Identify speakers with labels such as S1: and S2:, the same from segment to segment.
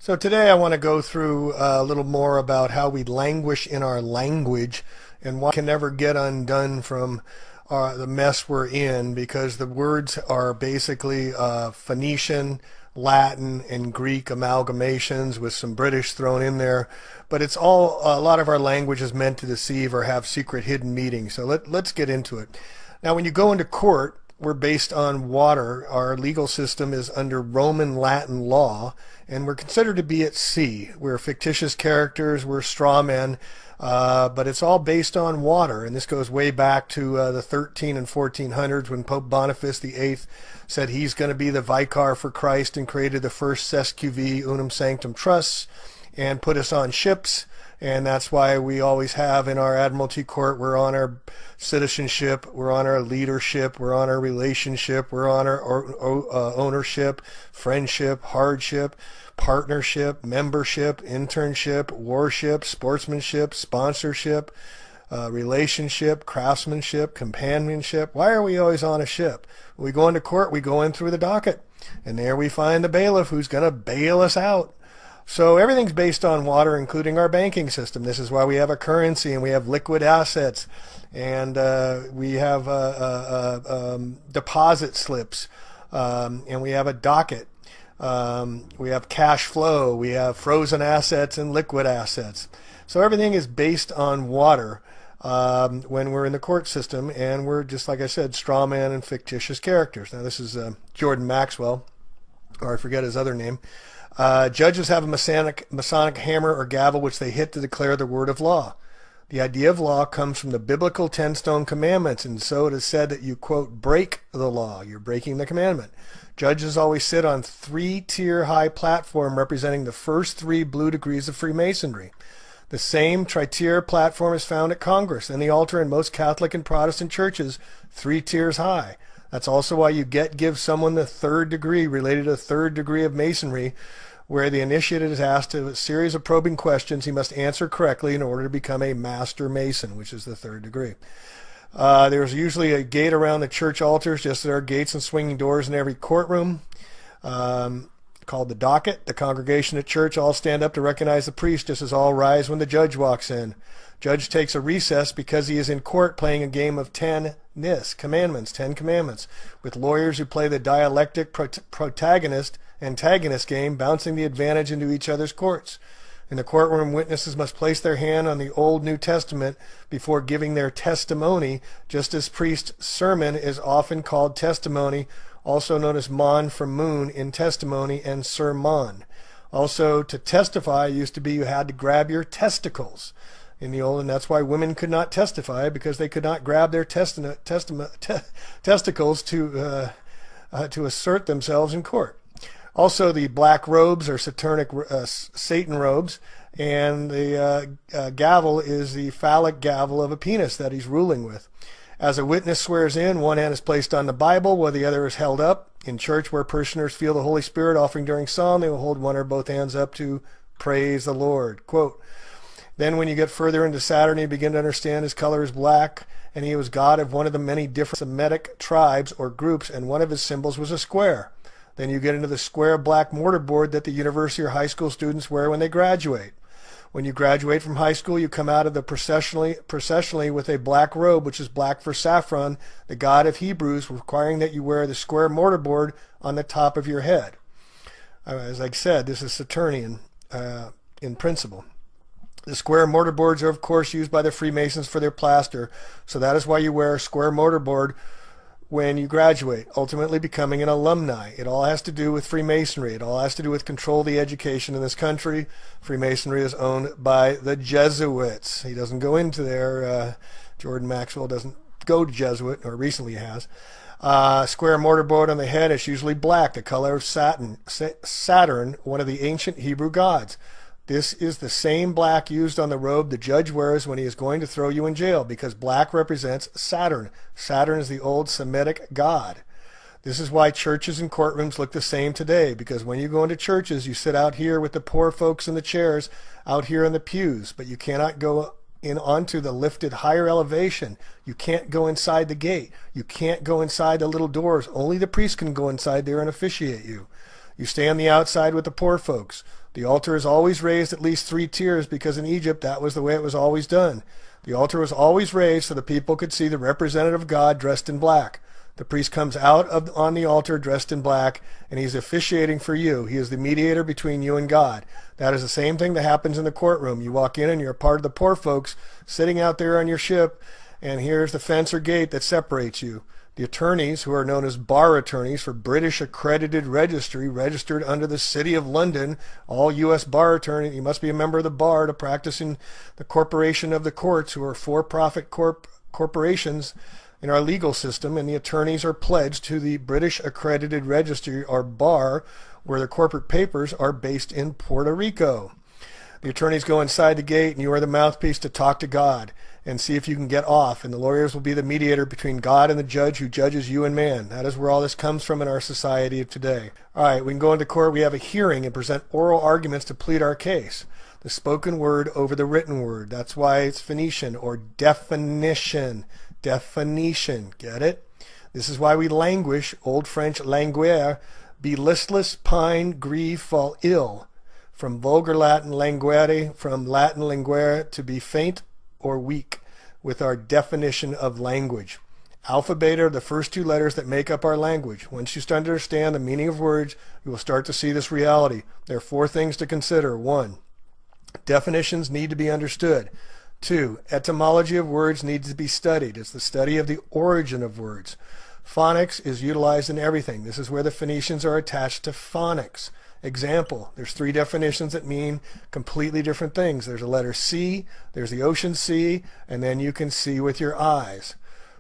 S1: So today I want to go through a little more about how we languish in our language and why we can never get undone from the mess we're in, because the words are basically Phoenician, Latin, and Greek amalgamations with some British thrown in there. But it's all, a lot of our language is meant to deceive or have secret hidden meanings. So let's get into it. Now, when you go into court, we're based on water. Our legal system is under Roman Latin law, and we're considered to be at sea. We're fictitious characters, we're straw men, but it's all based on water. And this goes way back to the 13 and 1400s when Pope Boniface VIII said he's going to be the vicar for Christ and created the first SQV Unum Sanctum Trusts and put us on ships. And that's why we always have in our Admiralty Court, we're on our citizenship, we're on our leadership, we're on our relationship, we're on our ownership, friendship, hardship, partnership, membership, internship, warship, sportsmanship, sponsorship, relationship, craftsmanship, companionship. Why are we always on a ship? When we go into court, we go in through the docket, and there we find the bailiff who's going to bail us out. So everything's based on water, including our banking system. This is why we have a currency and we have liquid assets, and we have deposit slips, and we have a docket. We have cash flow. We have frozen assets and liquid assets. So everything is based on water when we're in the court system, and we're, just like I said, straw man and fictitious characters. Now this is Jordan Maxwell, or I forget his other name. Judges have a Masonic hammer or gavel which they hit to declare the word of law. The idea of law comes from the biblical 10 stone commandments, and so it is said that you, quote, break the law. You're breaking the commandment. Judges always sit on 3-tier high platform representing the first 3 blue degrees of Freemasonry. The same tri-tier platform is found at Congress and the altar in most Catholic and Protestant churches, 3 tiers high. That's also why you give someone the 3rd degree related to the 3rd degree of Masonry, where the initiate is asked a series of probing questions he must answer correctly in order to become a Master Mason, which is the 3rd degree. There's usually a gate around the church altars, just as there are gates and swinging doors in every courtroom, called the docket. The congregation at church all stand up to recognize the priest, just as all rise when the judge walks in. Judge takes a recess because he is in court playing a game of 10 commandments, with lawyers who play the dialectic antagonist game, bouncing the advantage into each other's courts. In the courtroom, witnesses must place their hand on the Old New Testament before giving their testimony, just as priest's sermon is often called testimony, also known as mon from moon in testimony, and sermon. Also, to testify used to be you had to grab your testicles in the old, and that's why women could not testify, because they could not grab their testicles to assert themselves in court. Also, the black robes are Satan robes, and the gavel is the phallic gavel of a penis that he's ruling with. As a witness swears in, one hand is placed on the Bible while the other is held up. In church, where parishioners feel the Holy Spirit offering during psalm, they will hold one or both hands up to praise the Lord. Quote, then when you get further into Saturn, you begin to understand his color is black, and he was god of one of the many different Semitic tribes or groups, and one of his symbols was a square. Then you get into the square black mortarboard that the university or high school students wear when they graduate. When you graduate from high school, you come out of the processionally with a black robe, which is black for Saffron, the god of Hebrews, requiring that you wear the square mortarboard on the top of your head. As I said, this is Saturnian in principle. The square mortarboards are, of course, used by the Freemasons for their plaster, so that is why you wear a square mortarboard when you graduate, ultimately becoming an alumni. It all has to do with Freemasonry. It all has to do with control of the education in this country. Freemasonry is owned by the Jesuits. He doesn't go into there. Jordan Maxwell doesn't go to Jesuit, or recently has. Square mortarboard on the head is usually black, the color of Saturn, one of the ancient Hebrew gods. This is the same black used on the robe the judge wears when he is going to throw you in jail, because black represents Saturn. Saturn is the old Semitic god. This is why churches and courtrooms look the same today, because when you go into churches, you sit out here with the poor folks in the chairs, out here in the pews, but you cannot go in onto the lifted higher elevation. You can't go inside the gate. You can't go inside the little doors. Only the priest can go inside there and officiate you. You stay on the outside with the poor folks. The altar is always raised at least 3 tiers because in Egypt that was the way it was always done. The altar was always raised so the people could see the representative of God dressed in black. The priest comes out on the altar dressed in black, and he's officiating for you. He is the mediator between you and God. That is the same thing that happens in the courtroom. You walk in and you're a part of the poor folks sitting out there on your ship, and here's the fence or gate that separates you. The attorneys, who are known as bar attorneys for British accredited registry, registered under the City of London, all U.S. bar attorneys, you must be a member of the bar to practice in the corporation of the courts, who are for-profit corporations in our legal system, and the attorneys are pledged to the British accredited registry, or bar, where their corporate papers are based in Puerto Rico. The attorneys go inside the gate, and you are the mouthpiece to talk to God and see if you can get off, and the lawyers will be the mediator between God and the judge who judges you and man. That is where all this comes from in our society of today. All right, we can go into court. We have a hearing and present oral arguments to plead our case. The spoken word over the written word. That's why it's Phoenician, or definition. Definition. Get it? This is why we languish, Old French languere, be listless, pine, grieve, fall ill. From vulgar Latin languere, from Latin linguere, to be faint or weak, with our definition of language. Alpha, beta are the first 2 letters that make up our language. Once you start to understand the meaning of words, you will start to see this reality. There are 4 things to consider. 1, definitions need to be understood. 2, etymology of words needs to be studied. It's the study of the origin of words. Phonics is utilized in everything. This is where the Phoenicians are attached to phonics. Example, there's 3 definitions that mean completely different things. There's a letter C, there's the ocean C, and then you can see with your eyes.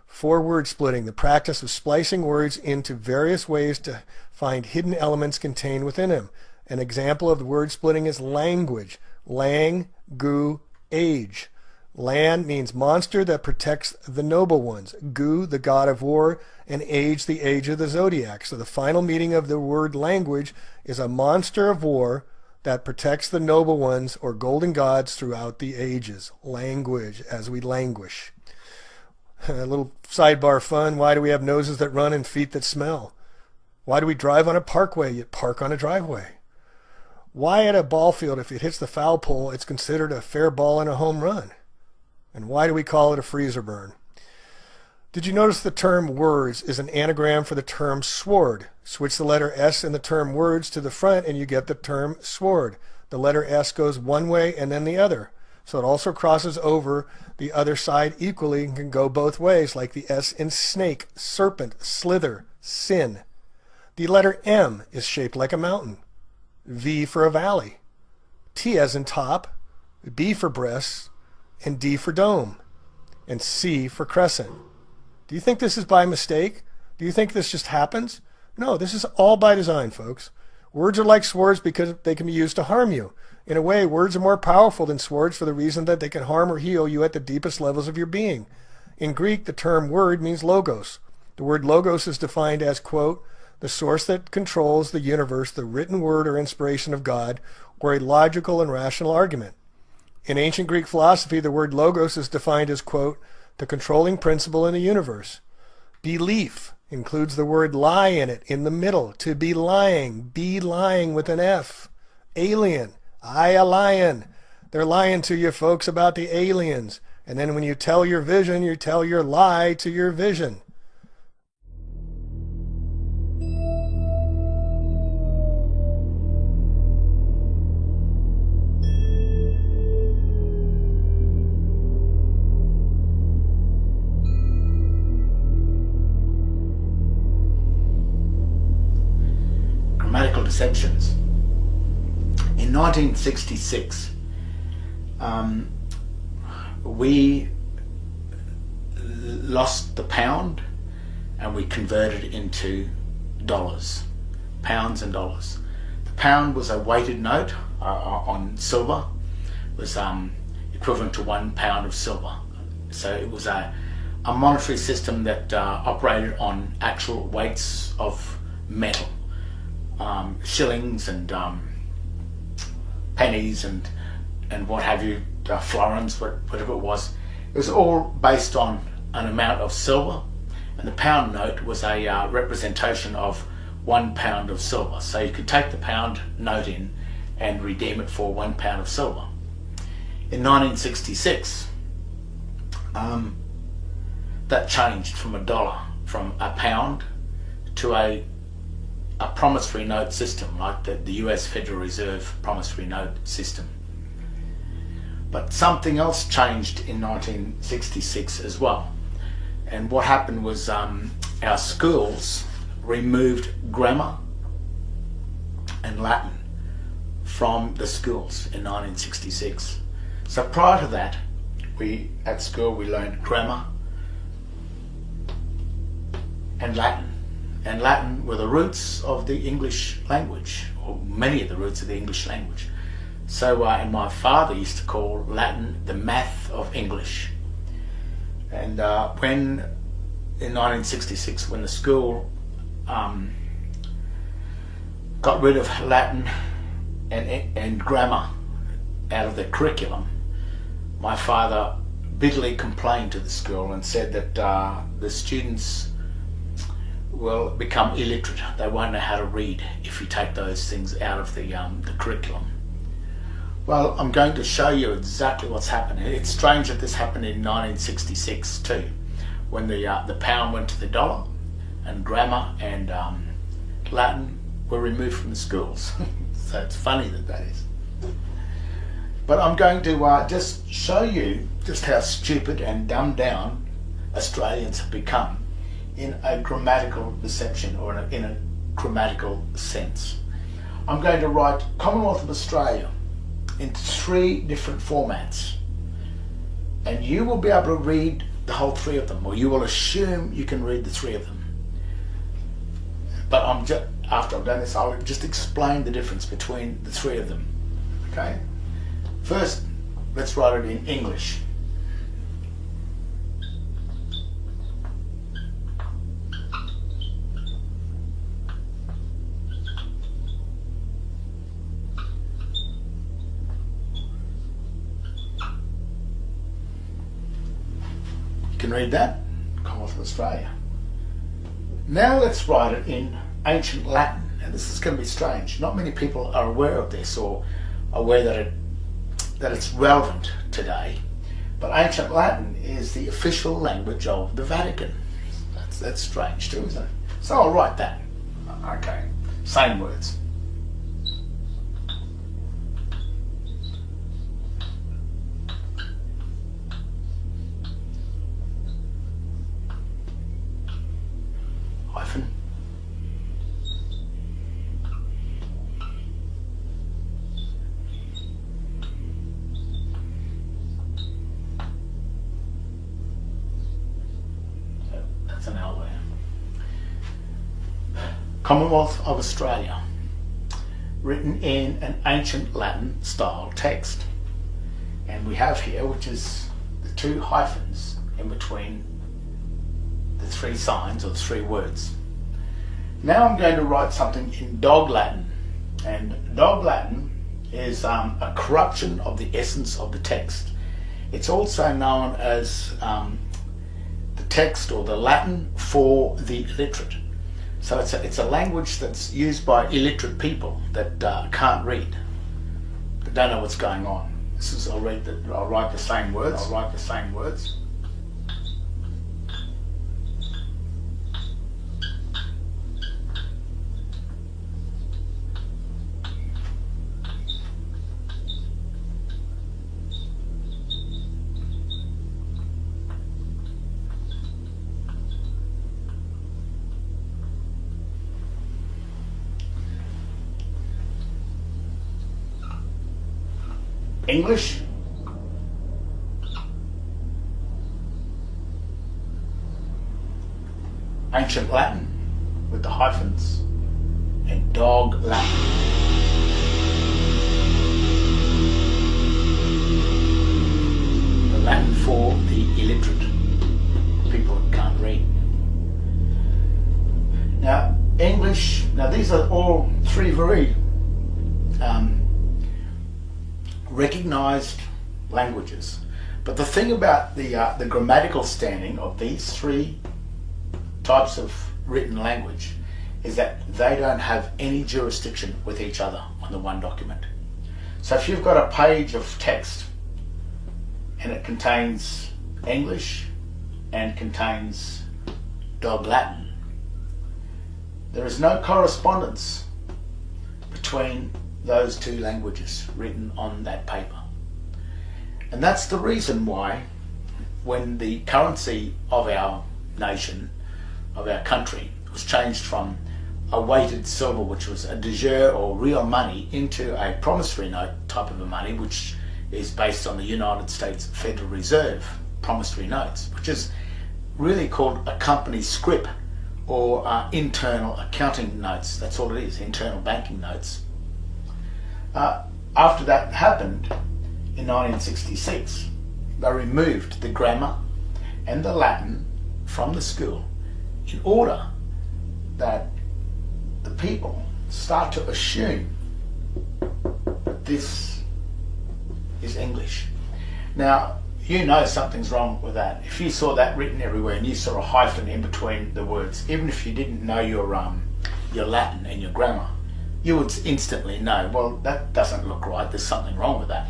S1: 4, word splitting, the practice of splicing words into various ways to find hidden elements contained within them. An example of the word splitting is language. Lang, gu, age. Lan means monster that protects the noble ones. Gu, the god of war, and age, the age of the zodiac. So the final meaning of the word language is a monster of war that protects the noble ones, or golden gods, throughout the ages. Language, as we languish. A little sidebar fun. Why do we have noses that run and feet that smell? Why do we drive on a parkway yet park on a driveway? Why at a ball field, if it hits the foul pole, it's considered a fair ball and a home run? And why do we call it a freezer burn? Did you notice the term words is an anagram for the term sword? Switch the letter S in the term words to the front and you get the term sword. The letter S goes one way and then the other. So it also crosses over the other side equally and can go both ways, like the S in snake, serpent, slither, sin. The letter M is shaped like a mountain. V for a valley. T as in top, B for breasts, and D for dome, and C for crescent. Do you think this is by mistake? Do you think this just happens? No, this is all by design, folks. Words are like swords because they can be used to harm you. In a way, words are more powerful than swords for the reason that they can harm or heal you at the deepest levels of your being. In Greek, the term word means logos. The word logos is defined as, quote, the source that controls the universe, the written word or inspiration of God, or a logical and rational argument. In ancient Greek philosophy, the word logos is defined as, quote, the controlling principle in the universe. Belief includes the word lie in it, in the middle, to be lying with an F. Alien, a lion. They're lying to you folks about the aliens. And then when you tell your vision, you tell your lie to your vision.
S2: Grammatical deceptions. In 1966, we lost the pound and we converted it into dollars, pounds and dollars. The pound was a weighted note on silver, was equivalent to 1 pound of silver. So it was a monetary system that operated on actual weights of metal. Shillings and pennies and what have you, florins, whatever it was. It was all based on an amount of silver, and the pound note was a representation of 1 pound of silver. So you could take the pound note in and redeem it for £1 of silver. In 1966, that changed from from a pound to a promissory note system, like the US Federal Reserve promissory note system. But something else changed in 1966 as well. And what happened was our schools removed grammar and Latin from the schools in 1966. So prior to that, at school we learned grammar and Latin. And Latin were the roots of the English language, or many of the roots of the English language. So, and my father used to call Latin the math of English. And when, in 1966, when the school got rid of Latin and grammar out of the curriculum, my father bitterly complained to the school and said that the students will become illiterate. They won't know how to read if you take those things out of the curriculum. Well, I'm going to show you exactly what's happened. It's strange that this happened in 1966 too, when the pound went to the dollar, and grammar and Latin were removed from the schools. So it's funny that is. But I'm going to just show you just how stupid and dumbed down Australians have become in a grammatical deception, or in a grammatical sense. I'm going to write Commonwealth of Australia into 3 different formats, and you will be able to read the whole 3 of them, or you will assume you can read the 3 of them. But after I've done this, I'll just explain the difference between the 3 of them. Okay? First, let's write it in English. You can read that, Commonwealth of Australia. Now let's write it in ancient Latin. Now this is going to be strange. Not many people are aware of this, or aware that it's relevant today. But ancient Latin is the official language of the Vatican. That's strange too, isn't it? So I'll write that. Okay, same words. Hyphen. So that's an L there. Commonwealth of Australia, written in an ancient Latin style text. And we have here, which is the 2 hyphens in between the 3 signs, or the 3 words. Now I'm going to write something in Dog Latin, and Dog Latin is a corruption of the essence of the text. It's also known as the text, or the Latin for the illiterate. So it's a language that's used by illiterate people that can't read, that don't know what's going on. I'll write the same words. English, ancient Latin with the hyphens, and Dog Latin. The Latin for the illiterate, people that can't read. Now, English, these are all 3 very recognized languages. But the thing about the grammatical standing of these 3 types of written language is that they don't have any jurisdiction with each other on the one document. So if you've got a page of text and it contains English and contains Dog Latin, there is no correspondence between those two languages written on that paper. And that's the reason why when the currency of our nation, of our country, was changed from a weighted silver, which was a de jure or real money, into a promissory note type of a money, which is based on the United States Federal Reserve promissory notes, which is really called a company scrip, or internal accounting notes. That's all it is, internal banking notes. After that happened in 1966, they removed the grammar and the Latin from the school in order that the people start to assume that this is English. Now, you know something's wrong with that. If you saw that written everywhere and you saw a hyphen in between the words, even if you didn't know your Latin and your grammar, you would instantly know, well, that doesn't look right, there's something wrong with that.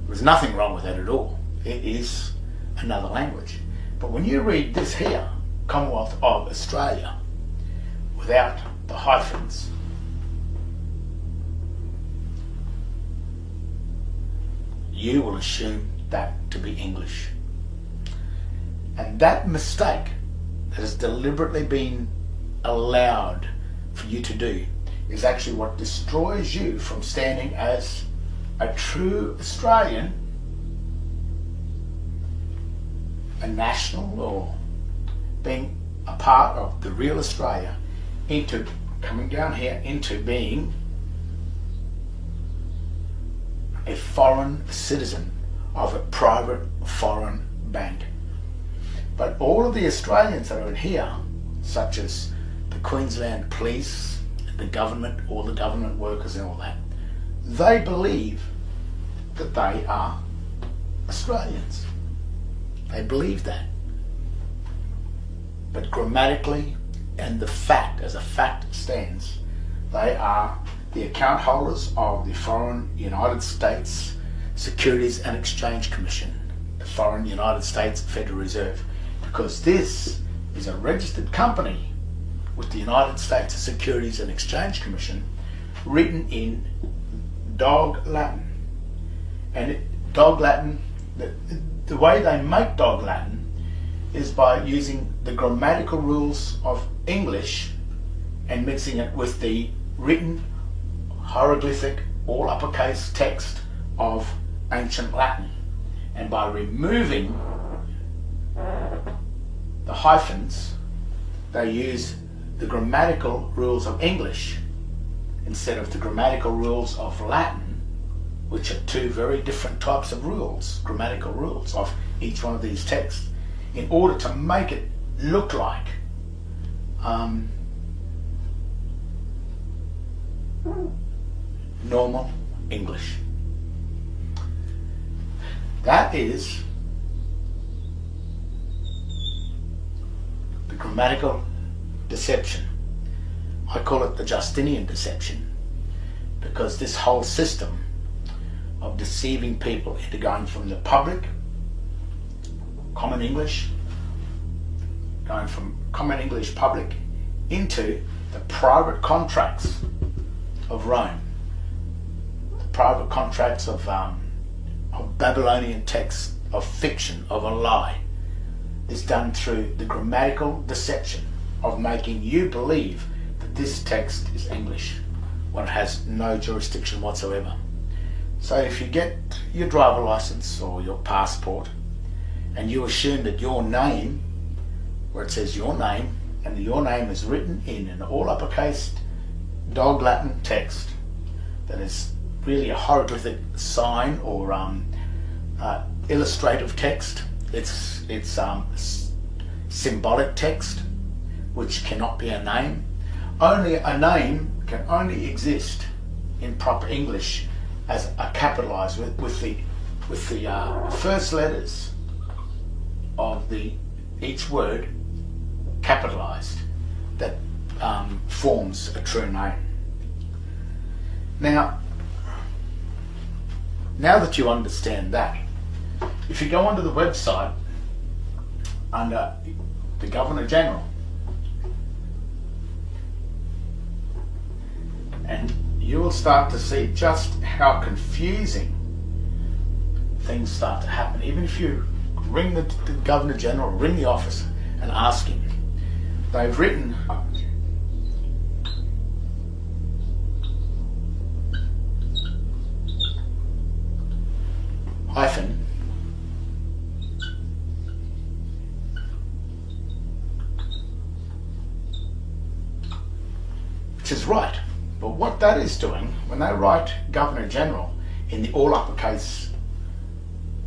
S2: There's nothing wrong with that at all. It is another language. But when you read this here, Commonwealth of Australia, without the hyphens, you will assume that to be English. And that mistake that has deliberately been allowed for you to do is actually what destroys you from standing as a true Australian, a national, or being a part of the real Australia, into coming down here into being a foreign citizen of a private foreign bank. But all of the Australians that are in here, such as the Queensland Police, the government, all the government workers and all that, they believe that they are Australians. They believe that. But grammatically, and the fact, as a fact stands, they are the account holders of the foreign United States Securities and Exchange Commission, the foreign United States Federal Reserve, because this is a registered company with the United States Securities and Exchange Commission, written in Dog Latin. And Dog Latin, the way they make Dog Latin is by using the grammatical rules of English and mixing it with the written hieroglyphic, all uppercase text of ancient Latin. And by removing the hyphens, they use the grammatical rules of English instead of the grammatical rules of Latin, which are two very different types of rules, grammatical rules of each one of these texts, in order to make it look like normal English. That is the grammatical deception. I call it the Justinian Deception, because this whole system of deceiving people into going from the public, common English, going from common English public into the private contracts of Rome, the private contracts of Babylonian texts, of fiction, of a lie, is done through the grammatical deception of making you believe that this text is English when it has no jurisdiction whatsoever. So if you get your driver license or your passport and you assume that your name, where it says your name, and your name is written in an all uppercase Dog Latin text that is really a hieroglyphic sign or illustrative text, it's symbolic text, which cannot be a name. Only a name can only exist in proper English as a capitalized with the first letters of each word capitalized, that forms a true name. Now, Now that you understand that, if you go onto the website under the Governor General, and you will start to see just how confusing things start to happen. Even if you ring the Governor General, ring the office and ask him, they've written hyphen which is right. But what that is doing, when they write Governor General in the all uppercase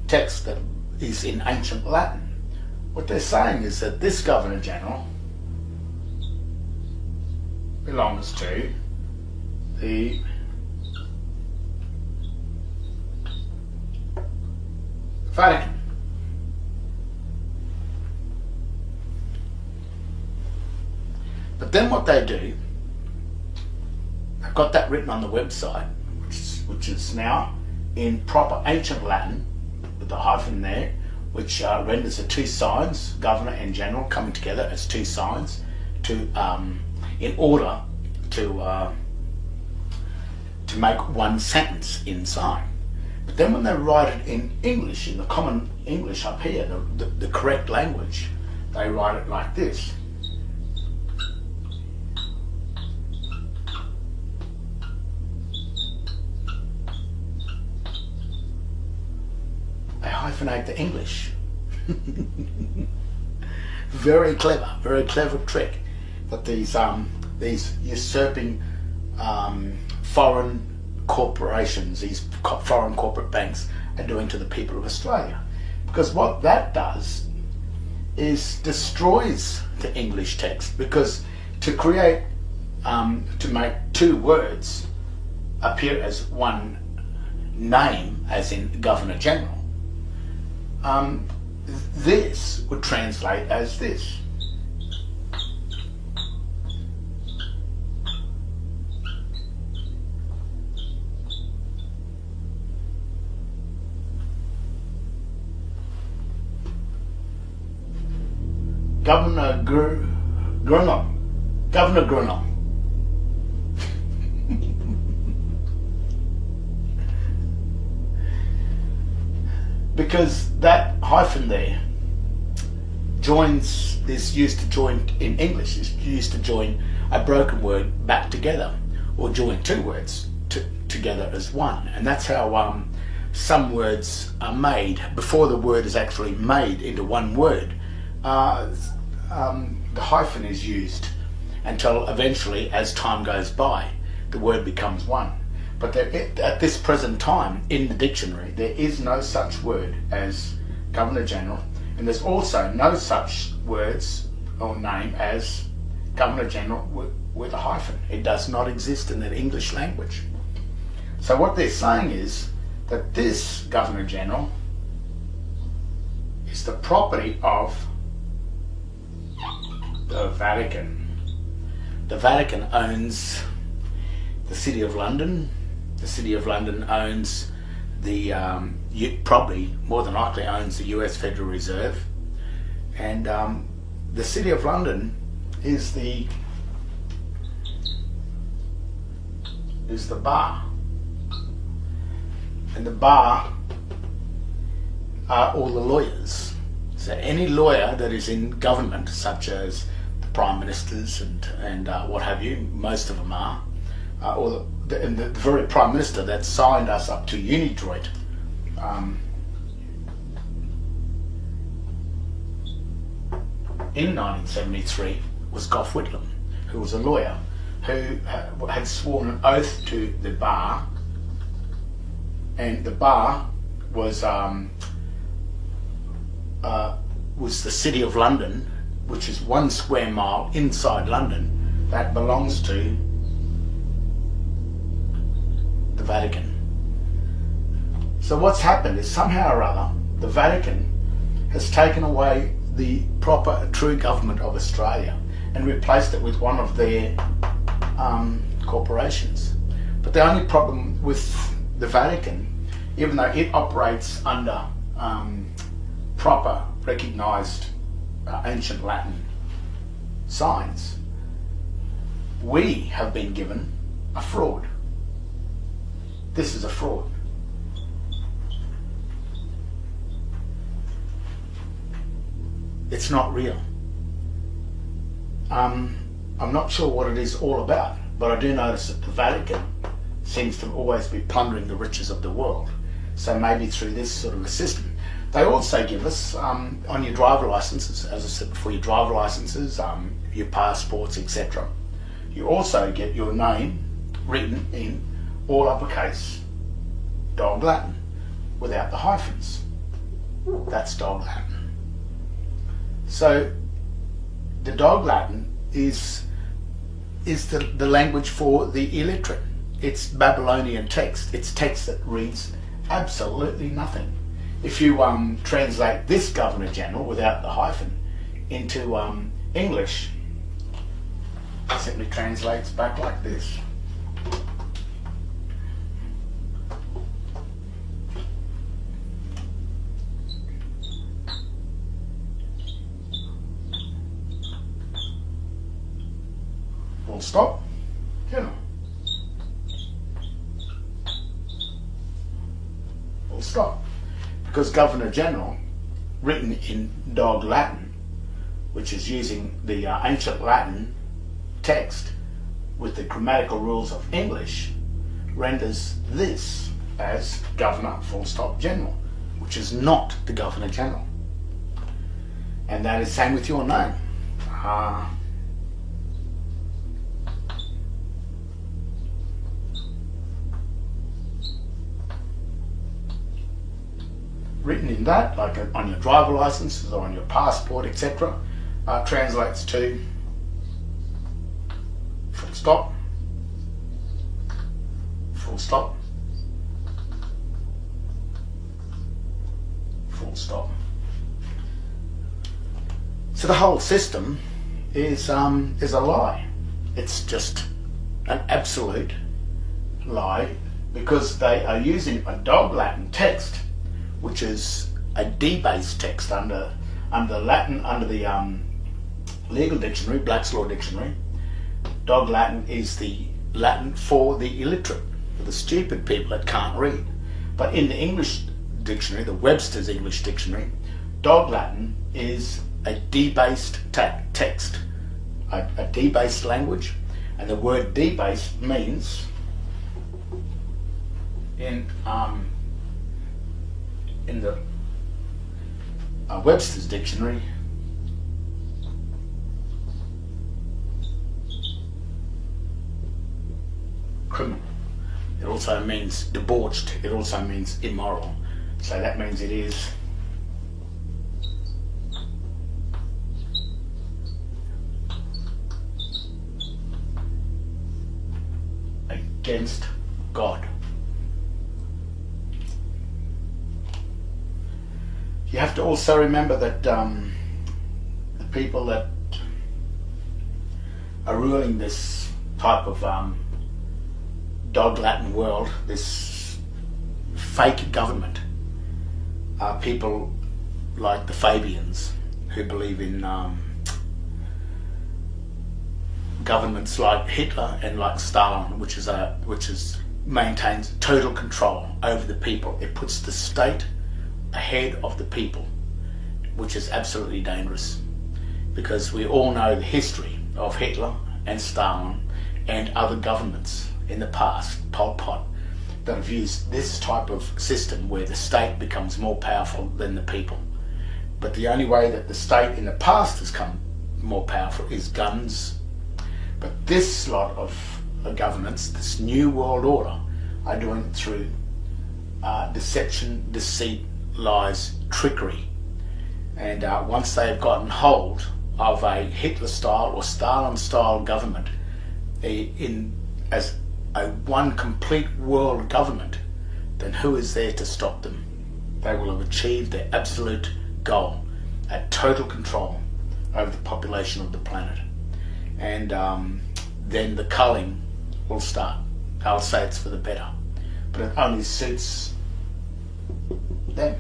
S2: text that is in ancient Latin, what they're saying is that this Governor General belongs to the Vatican. But then what they do, they've got that written on the website, which is now in proper ancient Latin with the hyphen there, which renders the two signs, Governor and General, coming together as two signs to in order to make one sentence inside. But then when they write it in English, in the common English up here, the correct language, they write it like this. They hyphenate the English. Very clever trick that these usurping foreign corporations, these foreign corporate banks are doing to the people of Australia. Because what that does is destroys the English text, because to create, to make two words appear as one name, as in Governor General, this would translate as this. Governor Grunow. Because that hyphen there is used to join in English, is used to join a broken word back together, or join two words together as one. And that's how some words are made before the word is actually made into one word. The hyphen is used until eventually, as time goes by, the word becomes one. But at this present time, in the dictionary, there is no such word as Governor General, and there's also no such words or name as Governor General with a hyphen. It does not exist in the English language. So what they're saying is that this Governor General is the property of the Vatican. The Vatican owns the City of London. The City of London owns probably, more than likely, owns the US Federal Reserve. And the City of London is the bar. And the bar are all the lawyers. So any lawyer that is in government, such as the prime ministers and what have you, most of them are, or the very prime minister that signed us up to Unidroit, in 1973 was Gough Whitlam, who was a lawyer who had sworn an oath to the bar, and the bar was the City of London, which is 1 square mile inside London, that belongs to the Vatican. So what's happened is, somehow or other, the Vatican has taken away the proper, true government of Australia and replaced it with one of their corporations. But the only problem with the Vatican even though it operates under proper, recognised ancient Latin signs, we have been given a fraud. This is a fraud. It's not real. I'm not sure what it is all about, but I do notice that the Vatican seems to always be plundering the riches of the world. So maybe through this sort of a system. They also give us, on your driver licenses, as I said before, your driver licenses, your passports, etc. You also get your name written in all uppercase Dog Latin, without the hyphens. That's Dog Latin. So the Dog Latin is the language for the illiterate. It's Babylonian text. It's text that reads absolutely nothing. If you translate this Governor General without the hyphen into English, it simply translates back like this. Full stop. General. Full stop. Because Governor General, written in Dog Latin, which is using the ancient Latin text with the grammatical rules of English, renders this as Governor full stop General, which is not the Governor General. And that is same with your name. Written in that, like on your driver licenses or on your passport, etc., translates to full stop, full stop, full stop. So the whole system is a lie. It's just an absolute lie, because they are using a Dog Latin text, which is a debased text under Latin, under the legal dictionary, Black's Law Dictionary. Dog Latin is the Latin for the illiterate, for the stupid people that can't read. But in the English dictionary, the Webster's English Dictionary, Dog Latin is a debased text, a debased language, and the word debased means in the Webster's Dictionary, criminal. It also means debauched. It also means immoral. So that means it is against God. You have to also remember that the people that are ruling this type of Dog Latin world, this fake government, are people like the Fabians, who believe in governments like Hitler and like Stalin, which maintains total control over the people. It puts the state ahead of the people, which is absolutely dangerous, because we all know the history of Hitler and Stalin and other governments in the past, Pol Pot, that have used this type of system where the state becomes more powerful than the people. But the only way that the state in the past has come more powerful is guns. But this lot of governments, this new world order, are doing it through deception, deceit, lies, trickery. And once they've gotten hold of a Hitler-style or Stalin-style government as a one complete world government, then who is there to stop them? They will have achieved their absolute goal at total control over the population of the planet. And then the culling will start. I'll say it's for the better, but it only suits them.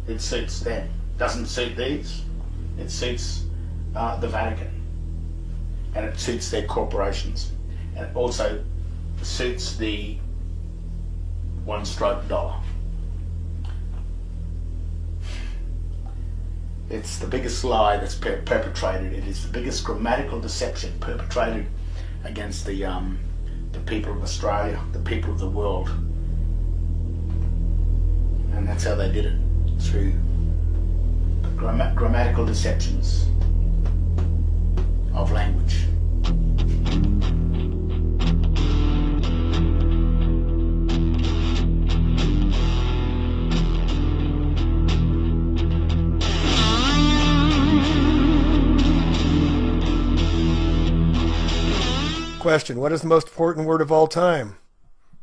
S2: It suits them. Doesn't suit these. It suits the Vatican. And it suits their corporations. And it also suits the $1 It's the biggest lie that's perpetrated. It is the biggest grammatical deception perpetrated against the people of Australia, the people of the world. And that's how they did it, through grammatical deceptions of language.
S1: Question: what is the most important word of all time?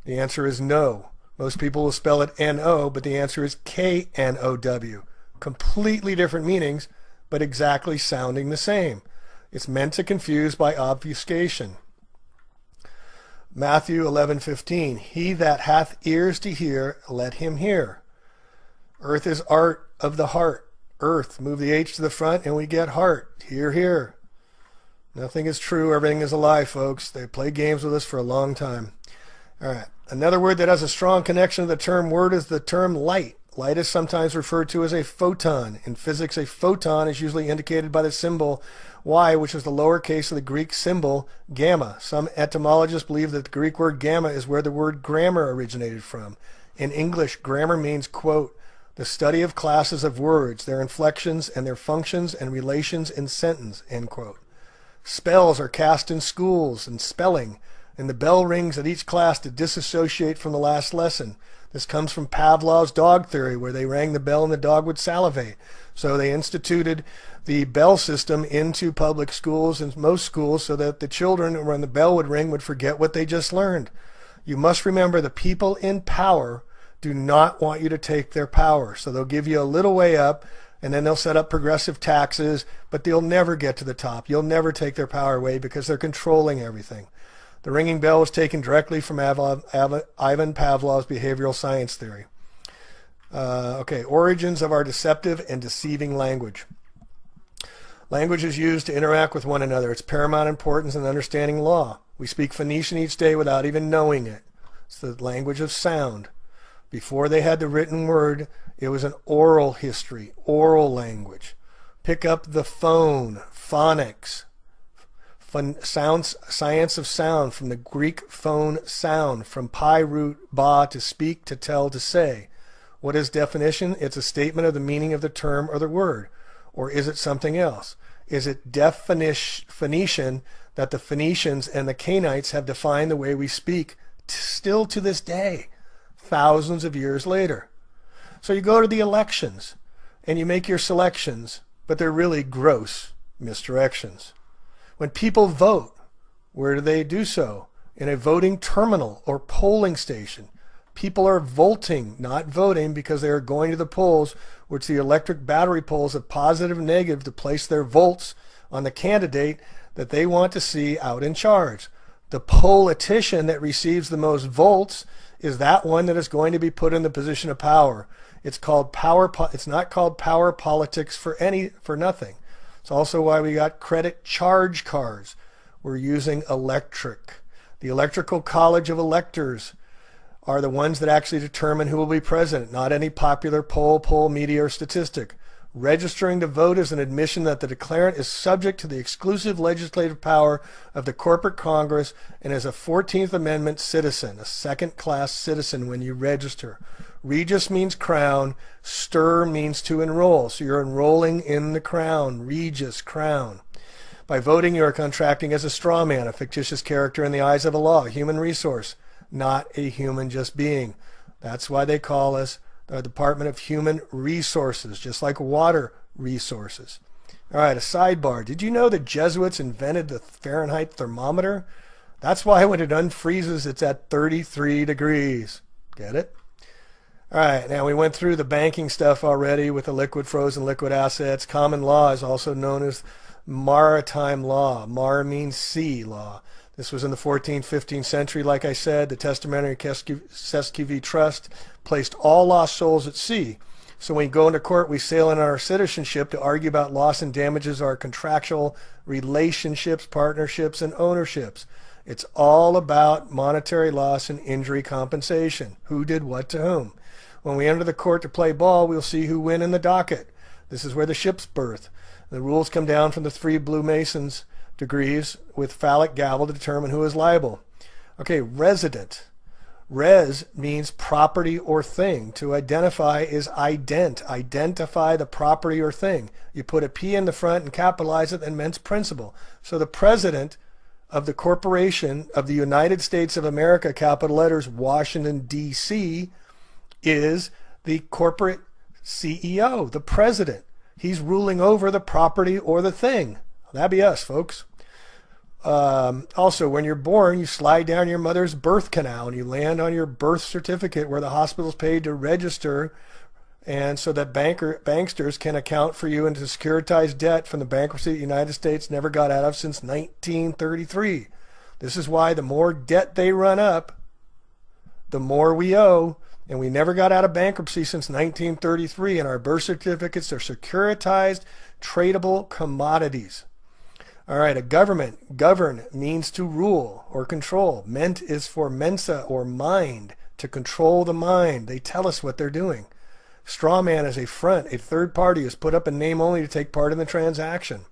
S1: The answer is no. Most people will spell it N-O, but the answer is K-N-O-W. Completely different meanings, but exactly sounding the same. It's meant to confuse by obfuscation. Matthew 11:15. He that hath ears to hear, let him hear. Earth is art of the heart. Earth. Move the H to the front and we get heart. Hear, hear. Nothing is true. Everything is a lie, folks. They play games with us for a long time. All right. Another word that has a strong connection to the term word is the term light. Light is sometimes referred to as a photon. In physics, a photon is usually indicated by the symbol Y, which is the lowercase of the Greek symbol gamma. Some etymologists believe that the Greek word gamma is where the word grammar originated from. In English, grammar means, quote, the study of classes of words, their inflections and their functions and relations in sentence, end quote. Spells are cast in schools and spelling, and the bell rings at each class to disassociate from the last lesson. This comes from Pavlov's dog theory, where they rang the bell and the dog would salivate. So they instituted the bell system into public schools and most schools so that the children, when the bell would ring, would forget what they just learned. You must remember the people in power do not want you to take their power. So they'll give you a little way up, and then they'll set up progressive taxes, but they'll never get to the top. You'll never take their power away because they're controlling everything. The ringing bell was taken directly from Ivan Pavlov's behavioral science theory. Origins of our deceptive and deceiving language. Language is used to interact with one another. It's paramount importance in understanding law. We speak Phoenician each day without even knowing it. It's the language of sound. Before they had the written word, it was an oral history, oral language. Pick up the phone, phonics. Science of sound, from the Greek phone, sound, from pi root ba, to speak, to tell, to say. What is definition? It's a statement of the meaning of the term or the word. Or is it something else? Is it Phoenician that the Phoenicians and the Canaanites have defined the way we speak still to this day, thousands of years later? So you go to the elections and you make your selections, but they're really gross misdirections. When people vote, where do they do so? In a voting terminal or polling station. People are voting, not voting, because they are going to the polls, which the electric battery polls have positive and negative to place their votes on the candidate that they want to see out in charge. The politician that receives the most votes is that one that is going to be put in the position of power. It's called power. It's not called power politics for nothing. It's also why we got credit charge cards. We're using electric. The Electoral College of Electors are the ones that actually determine who will be president, not any popular poll, media, or statistic. Registering to vote is an admission that the declarant is subject to the exclusive legislative power of the corporate Congress and is a 14th Amendment citizen, a second-class citizen when you register. Regis means crown, stir means to enroll, so you're enrolling in the crown, regis, crown. By voting, you are contracting as a straw man, a fictitious character in the eyes of a law, a human resource, not a human just being. That's why they call us the Department of Human Resources, just like water resources. All right, a sidebar. Did you know the Jesuits invented the Fahrenheit thermometer? That's why when it unfreezes, it's at 33 degrees. Get it? All right, now we went through the banking stuff already with the liquid, frozen, liquid assets. Common law is also known as maritime law. Mar means sea law. This was in the 14th, 15th century. Like I said, the Testamentary Cesquive Trust placed all lost souls at sea. So when we go into court, we sail in our citizenship to argue about loss and damages, our contractual relationships, partnerships, and ownerships. It's all about monetary loss and injury compensation. Who did what to whom? When we enter the court to play ball, we'll see who win in the docket. This is where the ship's birth. The rules come down from the 3 Blue Masons degrees with phallic gavel to determine who is liable. Okay, resident. Res means property or thing. To identify is ident. Identify the property or thing. You put a P in the front and capitalize it and means principal. So the president of the corporation of the United States of America, capital letters, Washington, D.C., is the corporate CEO, the president. He's ruling over the property or the thing. That'd be us, folks. Also, when you're born, you slide down your mother's birth canal and you land on your birth certificate where the hospital's paid to register, and so that banksters can account for you into securitized debt from the bankruptcy the United States never got out of since 1933. This is why the more debt they run up, the more we owe, and we never got out of bankruptcy since 1933, and our birth certificates are securitized, tradable commodities. All right, a government. Govern means to rule or control. Ment is for mensa or mind, to control the mind. They tell us what they're doing. Straw man is a front. A third party is put up in name only to take part in the transaction.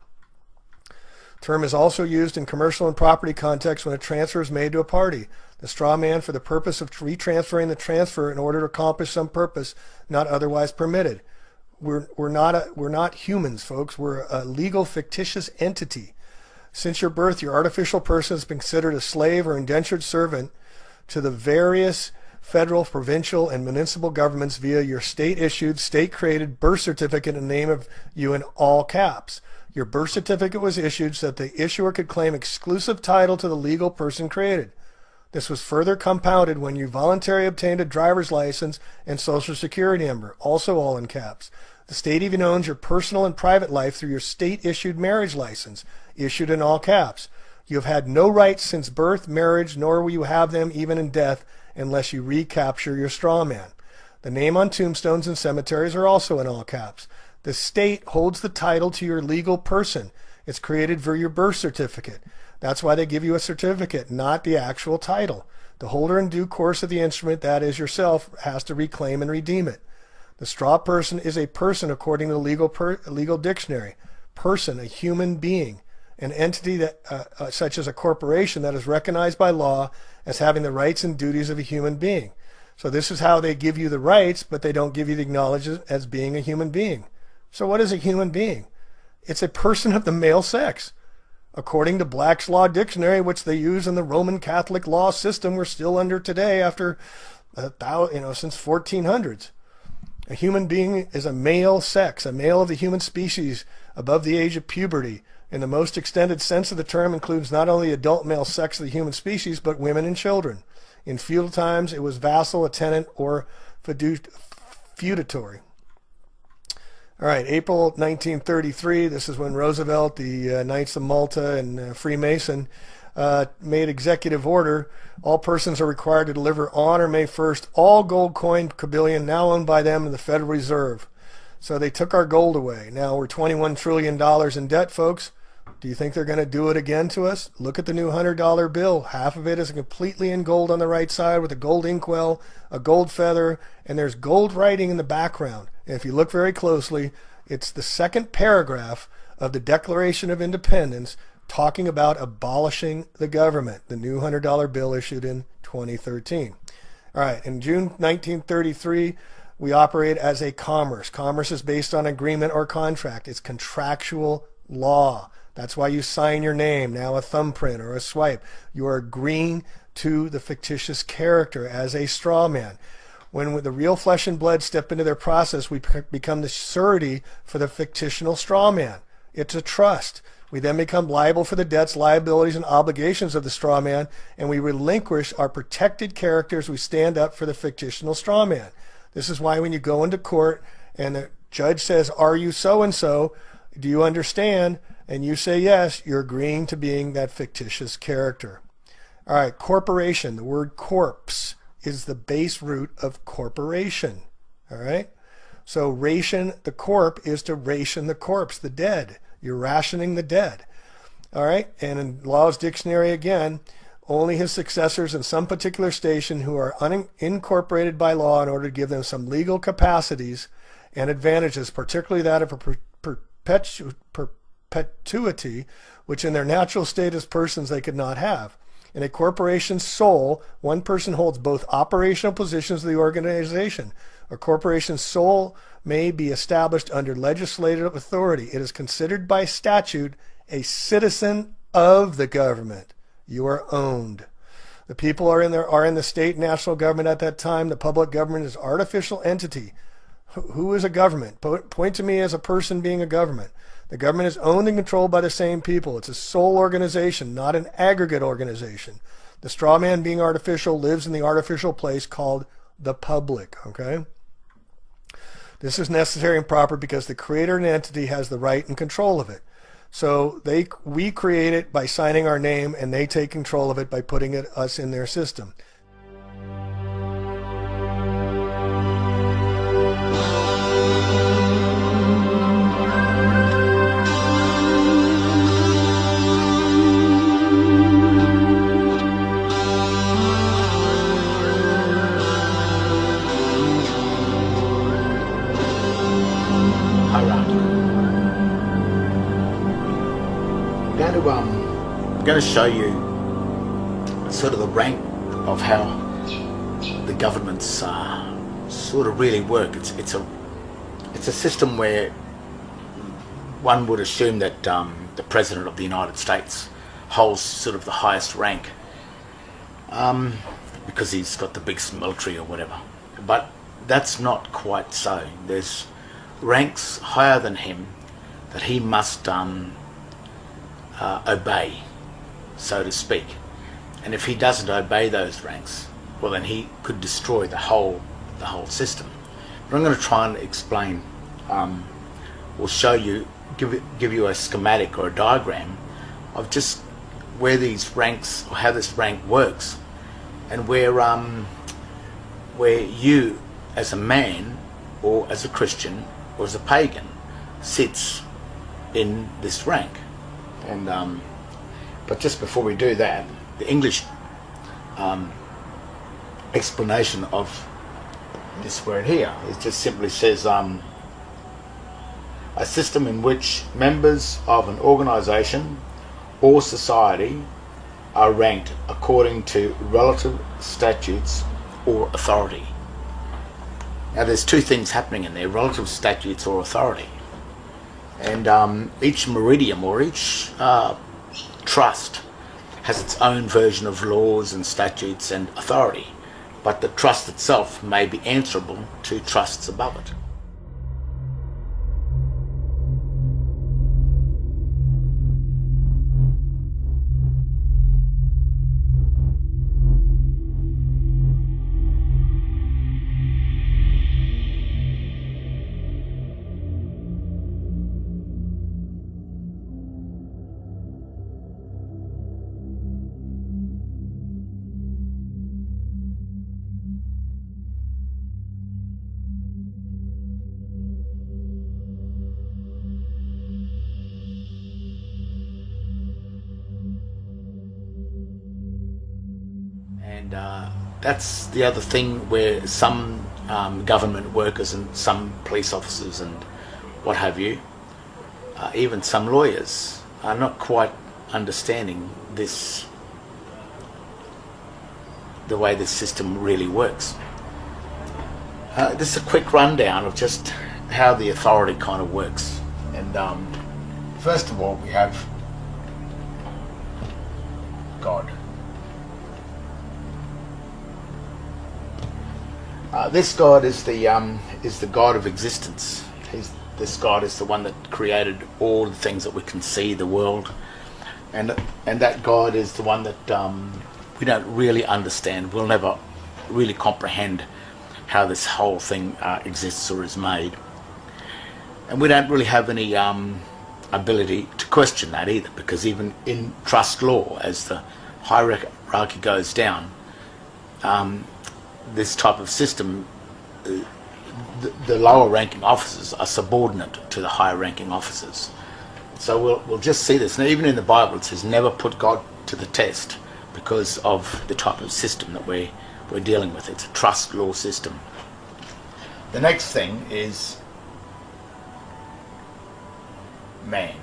S1: Term is also used in commercial and property context when a transfer is made to a party. The straw man for the purpose of retransferring the transfer in order to accomplish some purpose not otherwise permitted. We're not humans, folks. We're a legal fictitious entity. Since your birth, your artificial person has been considered a slave or indentured servant to the various federal, provincial, and municipal governments via your state-issued, state-created birth certificate in the name of you in all caps. Your birth certificate was issued so that the issuer could claim exclusive title to the legal person created. This was further compounded when you voluntarily obtained a driver's license and social security number, also all in caps. The state even owns your personal and private life through your state-issued marriage license, issued in all caps. You have had no rights since birth, marriage, nor will you have them even in death unless you recapture your straw man. The name on tombstones and cemeteries are also in all caps. The state holds the title to your legal person. It's created for your birth certificate. That's why they give you a certificate, not the actual title. The holder in due course of the instrument, that is yourself, has to reclaim and redeem it. The straw person is a person according to the legal dictionary. Person, a human being, an entity that, such as a corporation that is recognized by law as having the rights and duties of a human being. So this is how they give you the rights, but they don't give you the acknowledgement as being a human being. So what is a human being? It's a person of the male sex. According to Black's Law Dictionary, which they use in the Roman Catholic law system we're still under today after, since 1400s. A human being is a male sex, a male of the human species above the age of puberty. In the most extended sense of the term includes not only adult male sex of the human species, but women and children. In feudal times, it was vassal, a tenant, or feudatory. All right, April 1933, this is when Roosevelt, the Knights of Malta, and Freemason made executive order. All persons are required to deliver on or May 1st all gold coin bullion now owned by them in the Federal Reserve. So they took our gold away. Now we're $21 trillion in debt, folks. Do you think they're going to do it again to us? Look at the new $100 bill. Half of it is completely in gold on the right side with a gold inkwell, a gold feather, and there's gold writing in the background. And if you look very closely, it's the second paragraph of the Declaration of Independence talking about abolishing the government, the new $100 bill issued in 2013. All right, in June 1933, we operate as a commerce. Commerce is based on agreement or contract. It's contractual law. That's why you sign your name, now a thumbprint or a swipe. You are agreeing to the fictitious character as a straw man. When the real flesh and blood step into their process, we become the surety for the fictional straw man. It's a trust. We then become liable for the debts, liabilities, and obligations of the straw man, and we relinquish our protected characters. We stand up for the fictional straw man. This is why when you go into court and the judge says, "Are you so-and-so? Do you understand?" and you say yes, you're agreeing to being that fictitious character. All right, corporation. The word corpse is the base root of corporation. All right? So ration the corp is to ration the corpse, the dead. You're rationing the dead. All right? And in Law's Dictionary again, only his successors in some particular station who are unincorporated by law in order to give them some legal capacities and advantages, particularly that of a perpetuity, which in their natural state as persons they could not have. In a corporation's soul, one person holds both operational positions of the organization. A corporation's soul may be established under legislative authority. It is considered by statute a citizen of the government. You are owned. The people are in the state national government at that time. The public government is an artificial entity. Who is a government? Point to me as a person being a government. The government is owned and controlled by the same people. It's a sole organization, not an aggregate organization. The straw man, being artificial, lives in the artificial place called the public. Okay? This is necessary and proper because the creator and entity has the right and control of it. So we create it by signing our name, and they take control of it by putting us in their system.
S2: I'm going to show you sort of the rank of how the governments sort of really work. It's a system where one would assume that the President of the United States holds sort of the highest rank because he's got the biggest military or whatever. But that's not quite so. There's ranks higher than him that he must obey, so to speak. And if he doesn't obey those ranks, well, then he could destroy the whole system. But I'm going to try and explain or show you, give you a schematic or a diagram of just where these ranks, or how this rank works, and where you as a man or as a Christian or as a pagan sits in this rank. And but just before we do that, the English explanation of this word here, it just simply says a system in which members of an organization or society are ranked according to relative statutes or authority. Now there's two things happening in there: relative statutes or authority. And each meridium or each trust has its own version of laws and statutes and authority, but the trust itself may be answerable to trusts above it. And that's the other thing, where some government workers and some police officers and what have you, even some lawyers, are not quite understanding this, the way this system really works. This is a quick rundown of just how the authority kind of works. And first of all, we have God. This God is the God of existence. This God is the one that created all the things that we can see, the world, and that God is the one that we don't really understand. We'll never really comprehend how this whole thing exists or is made, and we don't really have any ability to question that either, because even in trust law, as the hierarchy goes down, this type of system, the lower ranking officers are subordinate to the higher ranking officers. So we'll just see this. And even in the Bible it says never put God to the test because of the type of system that we're dealing with. It's a trust law system. The next thing is man.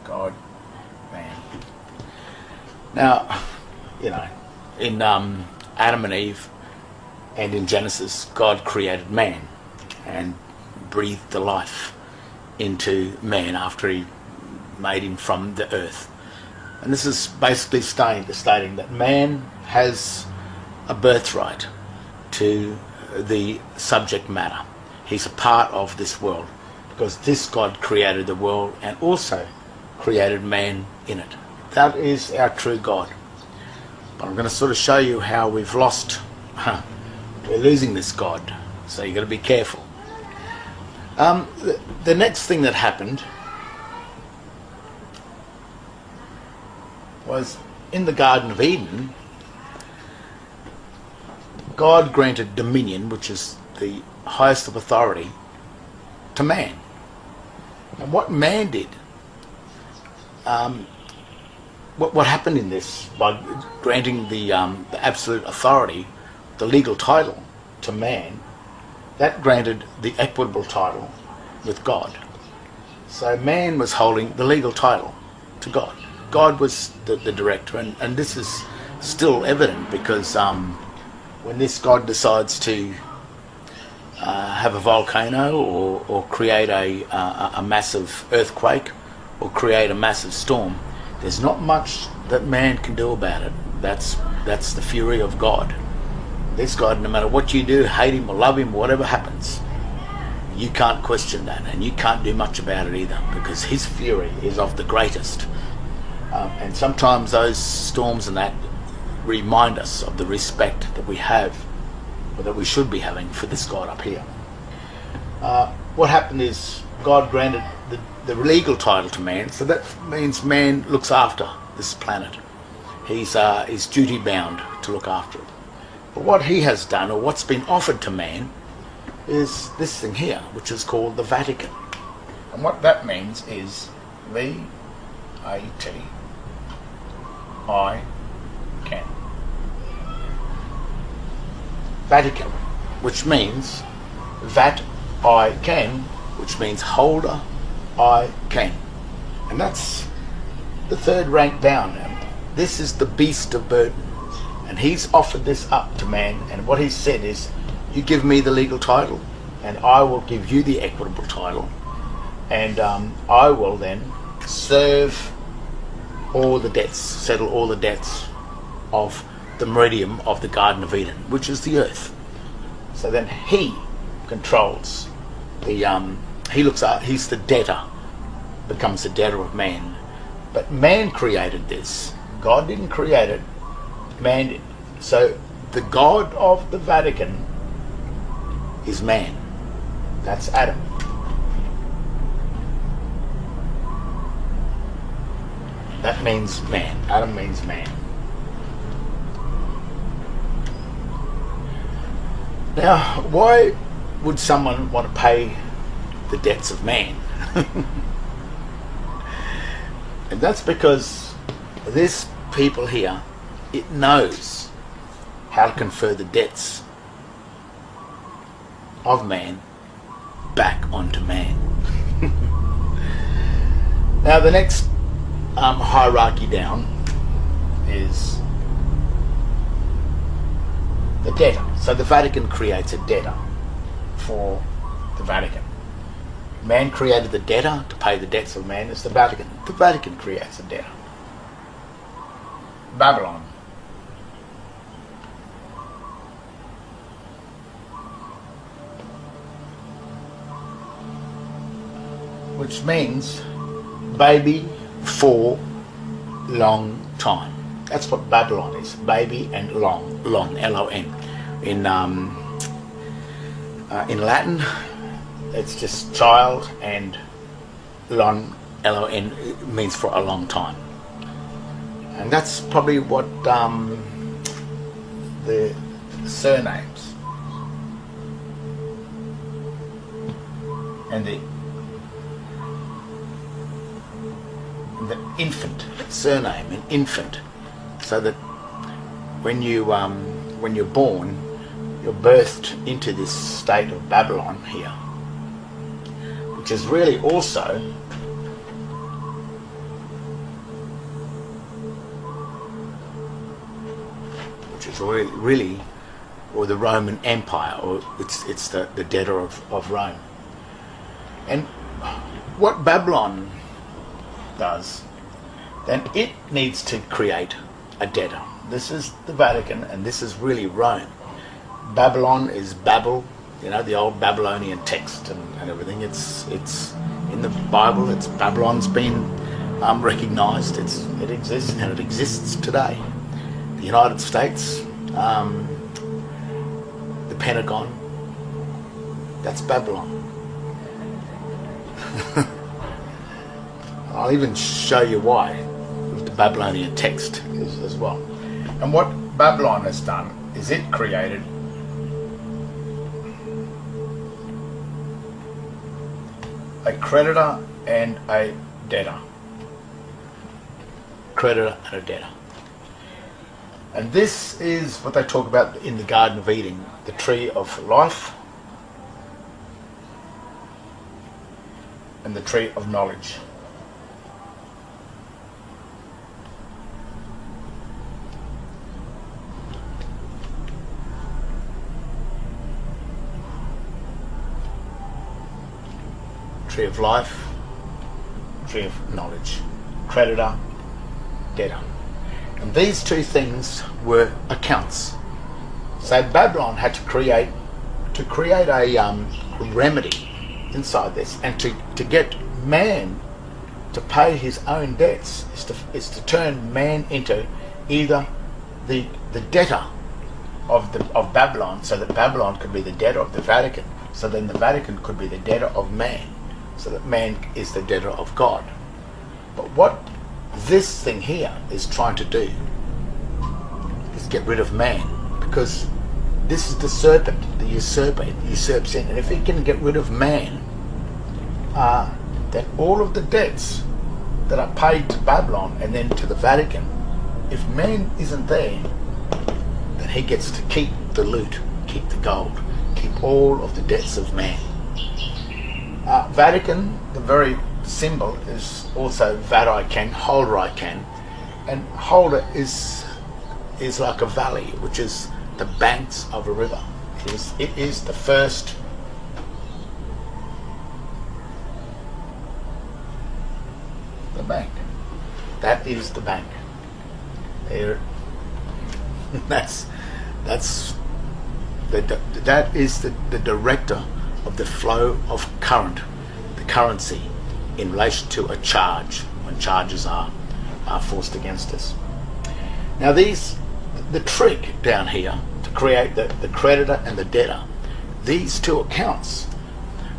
S2: God, man. Now, you know, in Adam and Eve and in Genesis, God created man and breathed the life into man after he made him from the earth. And this is basically stating that man has a birthright to the subject matter. He's a part of this world because this God created the world and also created man in it. That is our true God. But I'm going to sort of show you how we've lost, we're losing this God. So you've got to be careful. The next thing that happened was in the Garden of Eden, God granted dominion, which is the highest of authority, to man. And what man did, what happened in this, by granting the absolute authority, the legal title to man, that granted the equitable title with God. So man was holding the legal title to God. God was the director, and this is still evident because when this God decides to have a volcano or create a massive earthquake or create a massive storm, there's not much that man can do about it. That's the fury of God. This God, no matter what you do, hate him or love him, whatever happens, you can't question that, and you can't do much about it either, because his fury is of the greatest. And sometimes those storms and that remind us of the respect that we have, or that we should be having, for this God up here. What happened is God granted the legal title to man, so that means man looks after this planet. He's duty bound to look after it. But what he has done, or what's been offered to man, is this thing here, which is called the Vatican. And what that means is V-A-T-I-C-A-N. Vatican, which means that I can, which means holder I can. And that's the third rank down now. This is the beast of burden. And he's offered this up to man, and what he said is, you give me the legal title and I will give you the equitable title, and I will then serve all the debts, settle all the debts of the meridian of the Garden of Eden, which is the earth. So then he controls the he's the debtor, becomes the debtor of man. But man created this. God didn't create it, man did. So the God of the Vatican is man. That's Adam. That means man. Adam means man. Now, why would someone want to pay the debts of man? And that's because this people here, it knows how to confer the debts of man back onto man. Now the next hierarchy down is the debtor. So the Vatican creates a debtor for the Vatican. Man created the debtor to pay the debts of man. It's the Vatican. The Vatican creates a debtor. Babylon. Which means baby for long time. That's what Babylon is. Baby and long, L-O-N. In Latin, It's just child, and lon, L-O-N, means for a long time. And that's probably what the surnames and the infant surname, an infant, so that when you're born, you're birthed into this state of Babylon here, which is really also really or the Roman Empire, or it's the debtor of Rome. And what Babylon does, then it needs to create a debtor. This is the Vatican, and this is really Rome. Babylon is Babel, the old Babylonian text and everything. It's in the Bible. It's Babylon's been recognized. It exists, and it exists today. The United States, the Pentagon, that's Babylon. I'll even show you why with the Babylonian text as well. And what Babylon has done is it created a creditor and a debtor. Creditor and a debtor. And this is what they talk about in the Garden of Eden, the tree of life and the tree of knowledge. Tree of life, tree of knowledge, creditor, debtor. And these two things were accounts. So Babylon had to create a remedy inside this, and to get man to pay his own debts is to turn man into either the debtor of Babylon, so that Babylon could be the debtor of the Vatican, so then the Vatican could be the debtor of man, so that man is the debtor of God. But what this thing here is trying to do is get rid of man, because this is the serpent, the usurper. It usurps in, and if it can get rid of man, then all of the debts that are paid to Babylon and then to the Vatican, if man isn't there, then he gets to keep the loot, keep the gold, keep all of the debts of man. Vatican, the very symbol is also Vatican, holder I can, and holder is like a valley, which is the banks of a river. It is the first the bank. That is the bank. There. That is the director of the flow of current, the currency, in relation to a charge, when charges are forced against us. Now the trick down here to create the creditor and the debtor, these two accounts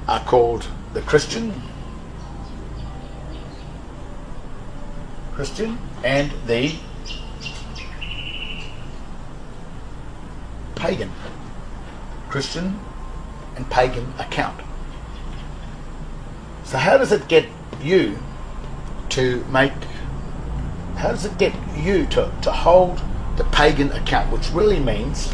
S2: are called the Christian and the pagan. Christian and pagan account. So how does it get you to hold the pagan account, which really means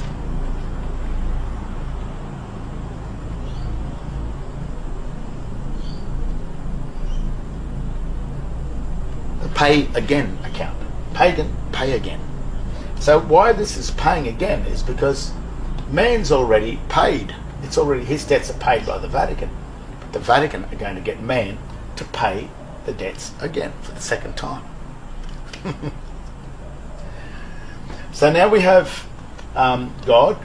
S2: the pay again account. Pagan, pay again. So why this is paying again is because man's already paid. It's already, his debts are paid by the Vatican. But the Vatican are going to get man to pay the debts again for the second time. So now we have God,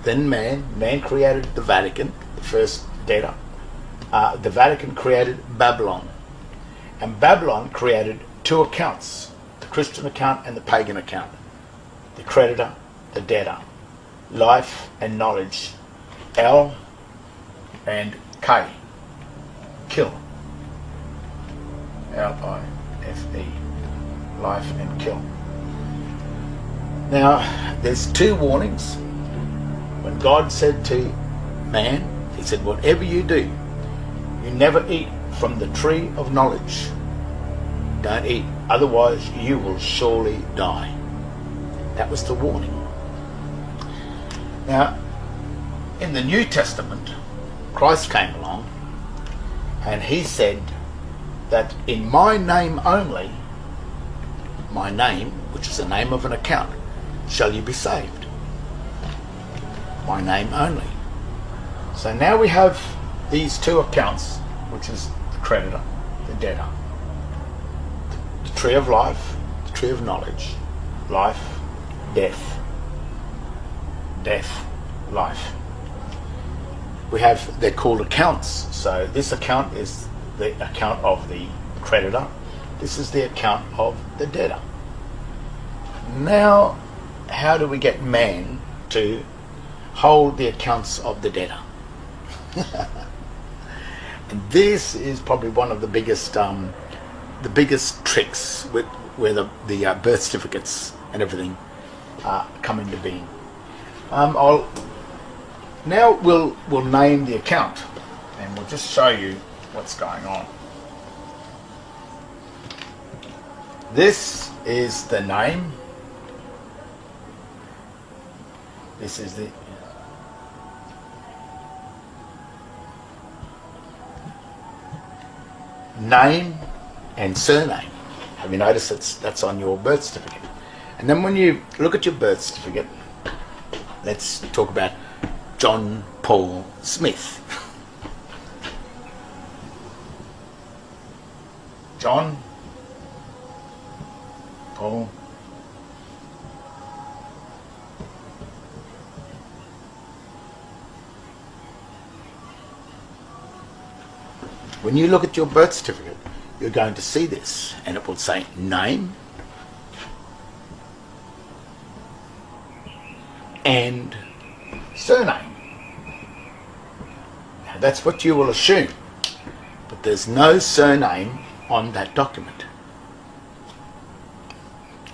S2: then man. Man created the Vatican, the first debtor. The Vatican created Babylon. And Babylon created two accounts, the Christian account and the pagan account. The creditor, the debtor. Life and knowledge, L and K. Kill. L-I-F-E. Life and kill. Now, there's two warnings. When God said to man, he said, whatever you do, you never eat from the tree of knowledge. Don't eat, otherwise you will surely die. That was the warning. Now, in the New Testament, Christ came along and he said that in my name only, my name, which is the name of an account, shall you be saved. My name only. So now we have these two accounts, which is the creditor, the debtor. The tree of life, the tree of knowledge, life, death, death, life. We have, they're called accounts. So this account is the account of the creditor. This is the account of the debtor. Now, how do we get man to hold the accounts of the debtor? And this is probably one of the biggest tricks with where the birth certificates and everything come into being. Now we'll name the account, and we'll just show you what's going on. This is the name. This is the name and surname. Have you noticed that's on your birth certificate? And then when you look at your birth certificate, let's talk about John Paul Smith. John Paul When you look at your birth certificate, you're going to see this, and it will say name and surname. Now that's what you will assume, but there's no surname on that document,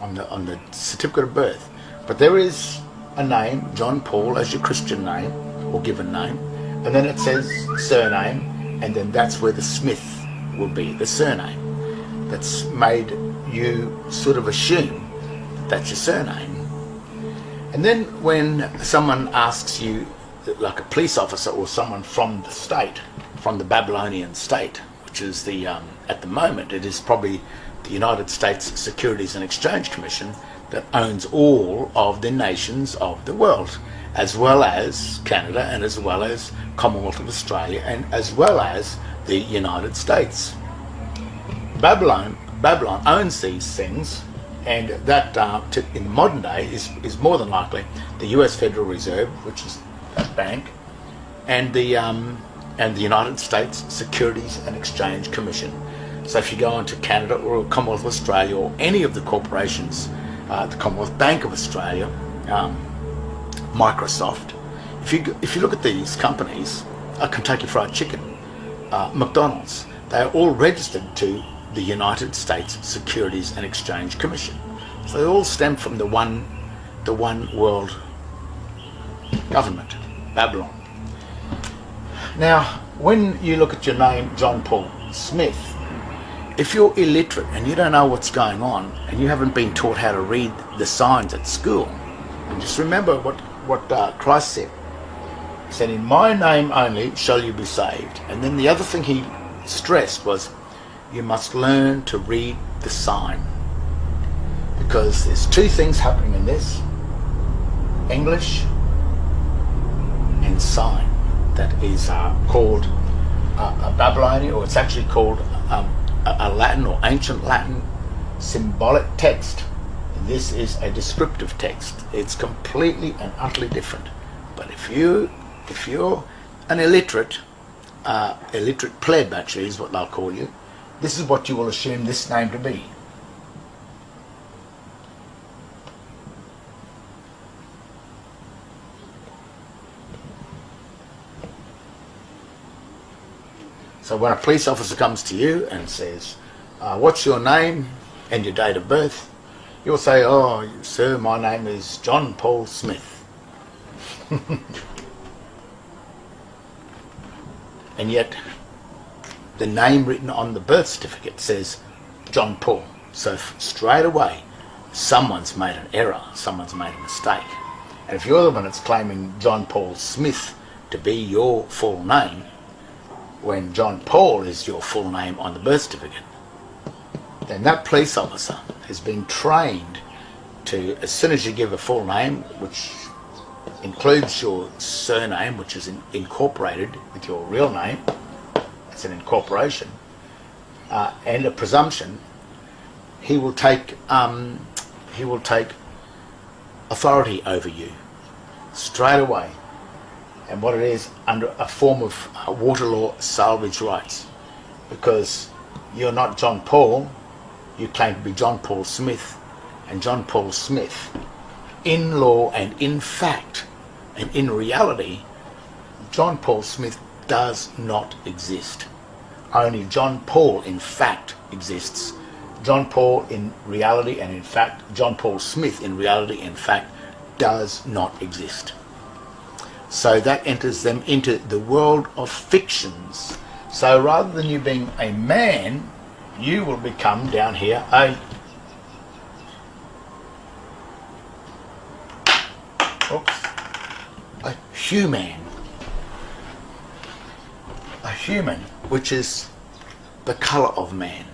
S2: on the certificate of birth. But there is a name, John Paul, as your Christian name or given name, and then it says surname. And then that's where the Smith will be, the surname. That's made you sort of assume that's your surname. And then when someone asks you, like a police officer or someone from the state, from the Babylonian state, which is the, at the moment, it is probably the United States Securities and Exchange Commission that owns all of the nations of the world, as well as Canada and as well as Commonwealth of Australia and as well as the United States. Babylon owns these things, and that in modern day is more than likely the US Federal Reserve, which is that bank, and the United States Securities and Exchange Commission. So if you go into Canada or Commonwealth of Australia or any of the corporations, the Commonwealth Bank of Australia, Microsoft, if you look at these companies, Kentucky Fried Chicken, McDonald's, they are all registered to the United States Securities and Exchange Commission. So they all stem from the one world government, Babylon. Now, when you look at your name, John Paul Smith, if you're illiterate and you don't know what's going on and you haven't been taught how to read the signs at school, and just remember what Christ said. He said, in my name only shall you be saved. And then the other thing he stressed was, you must learn to read the sign. Because there's two things happening in this: English and sign. That is called a Babylonian, or it's actually called a Latin or ancient Latin symbolic text. This is a descriptive text. It's completely and utterly different. But if you're an illiterate pleb, actually is what they'll call you, this is what you will assume this name to be. So when a police officer comes to you and says, what's your name and your date of birth, you'll say, oh, sir, my name is John Paul Smith. And yet the name written on the birth certificate says John Paul. So straight away, someone's made an error, someone's made a mistake. And if you're the one that's claiming John Paul Smith to be your full name, when John Paul is your full name on the birth certificate, then that police officer has been trained to, as soon as you give a full name, which includes your surname, which is incorporated with your real name, it's an incorporation, and a presumption, he will take authority over you straight away. And what it is, under a form of water law salvage rights, because you're not John Paul, you claim to be John Paul Smith, and John Paul Smith, in law and in fact and in reality, John Paul Smith does not exist. Only John Paul in fact exists. John Paul in reality and in fact, John Paul Smith in reality and fact does not exist. So that enters them into the world of fictions. So rather than you being a man, you will become down here a human. A human, which is the colour of man.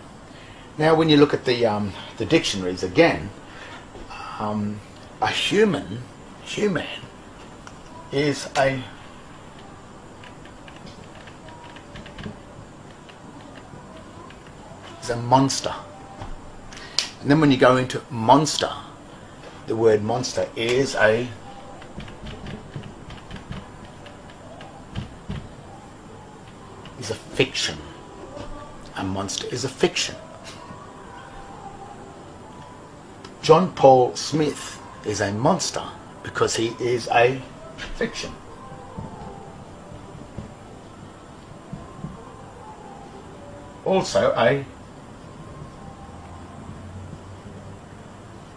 S2: Now when you look at the dictionaries again, a human is a monster. And then when you go into monster, the word monster is a fiction. A monster is a fiction. John Paul Smith is a monster because he is a fiction. Also a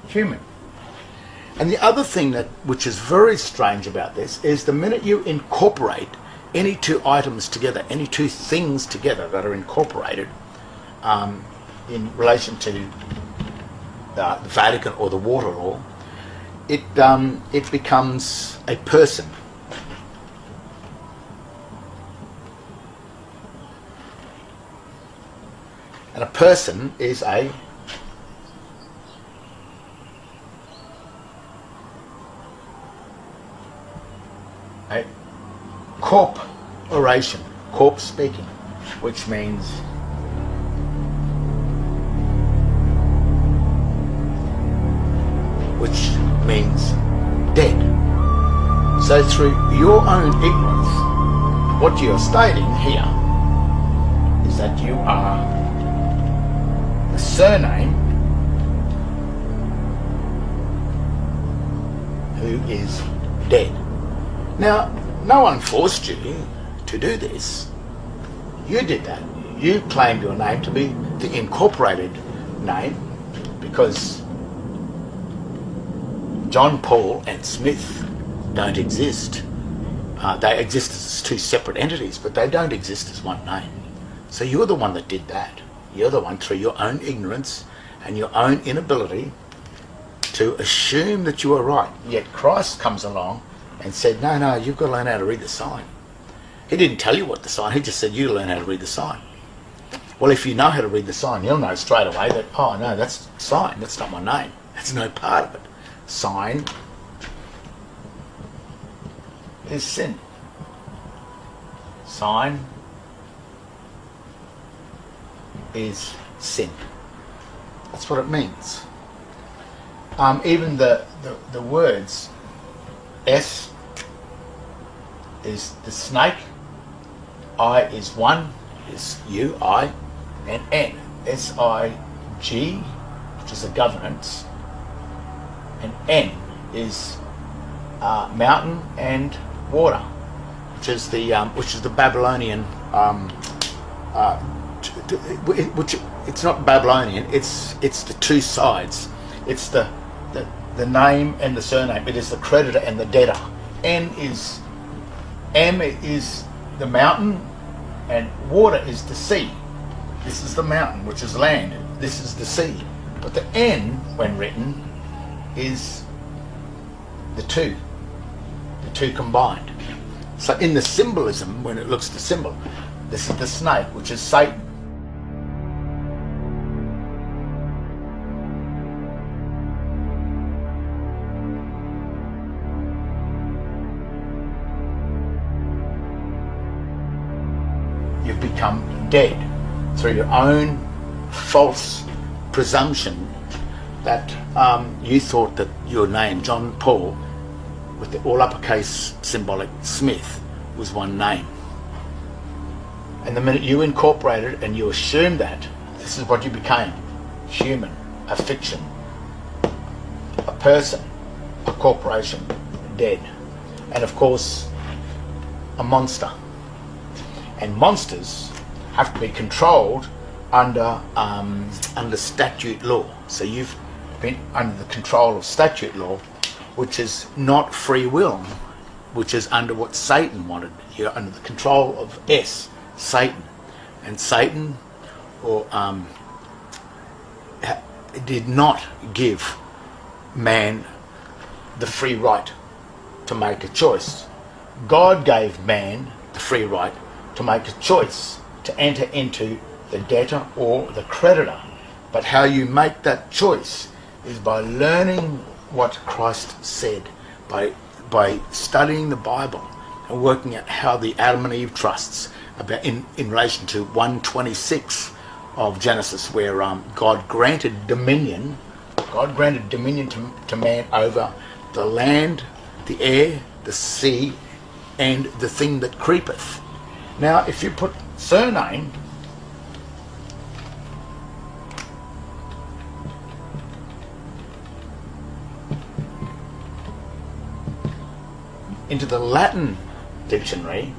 S2: human. And the other thing which is very strange about this is the minute you incorporate any two items together, any two things together that are incorporated in relation to the Vatican or the water law, it becomes a person. And a person is a corporation, corp speaking, which means dead. So through your own ignorance, what you're stating here is that you are the surname who is dead. Now, no one forced you to do this. You did that. You claimed your name to be the incorporated name because John Paul and Smith don't exist. They exist as two separate entities, but they don't exist as one name. So you're the one that did that. You're the one through your own ignorance and your own inability to assume that you are right. Yet Christ comes along and said, no, you've got to learn how to read the sign. He didn't tell you what the sign, he just said you learn how to read the sign. Well, if you know how to read the sign, you'll know straight away that, oh no, that's sign, that's not my name. That's no part of it. Sign is sin. Sign is sin. That's what it means. Even the words S is the snake, I is one, is you, I, and N, S-I-G, which is a governance, and N is mountain and water, which is the Babylonian which it's not Babylonian. It's the two sides. It's the name and the surname. It is the creditor and the debtor. M is the mountain, and water is the sea. This is the mountain, which is land. This is the sea. But the N, when written, is the two combined. So in the symbolism, when it looks the symbol, this is the snake, which is Satan. You've become dead through your own false presumption that you thought that your name, John Paul, with the all uppercase symbolic Smith, was one name. And the minute you incorporated and you assumed that, this is what you became: human, a fiction, a person, a corporation, dead, and of course a monster. And monsters have to be controlled under statute law. So you've been under the control of statute law, which is not free will, which is under what Satan wanted. You're under the control of Satan. And Satan did not give man the free right to make a choice. God gave man the free right to make a choice to enter into the debtor or the creditor. But how you make that choice is by learning what Christ said, by studying the Bible and working out how the Adam and Eve trusts about in relation to 1:26 of Genesis, where God granted dominion to man over the land, the air, the sea, and the thing that creepeth. Now, if you put surname into the Latin dictionary,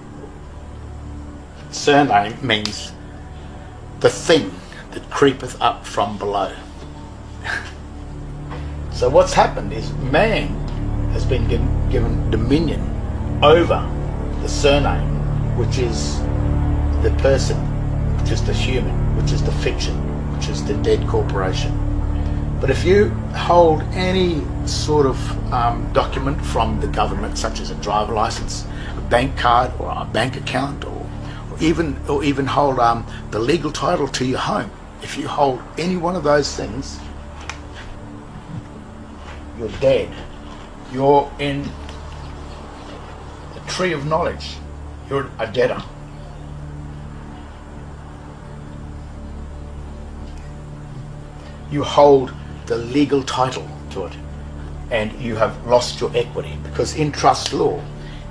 S2: surname means the thing that creepeth up from below. So what's happened is man has been given dominion over the surname, which is the person, which is the human, which is the fiction, which is the dead corporation. But if you hold any sort of document from the government, such as a driver license, a bank card, or a bank account, or even hold the legal title to your home, if you hold any one of those things, you're dead. You're in the tree of knowledge. You're a debtor. You hold the legal title to it, and you have lost your equity, because in trust law,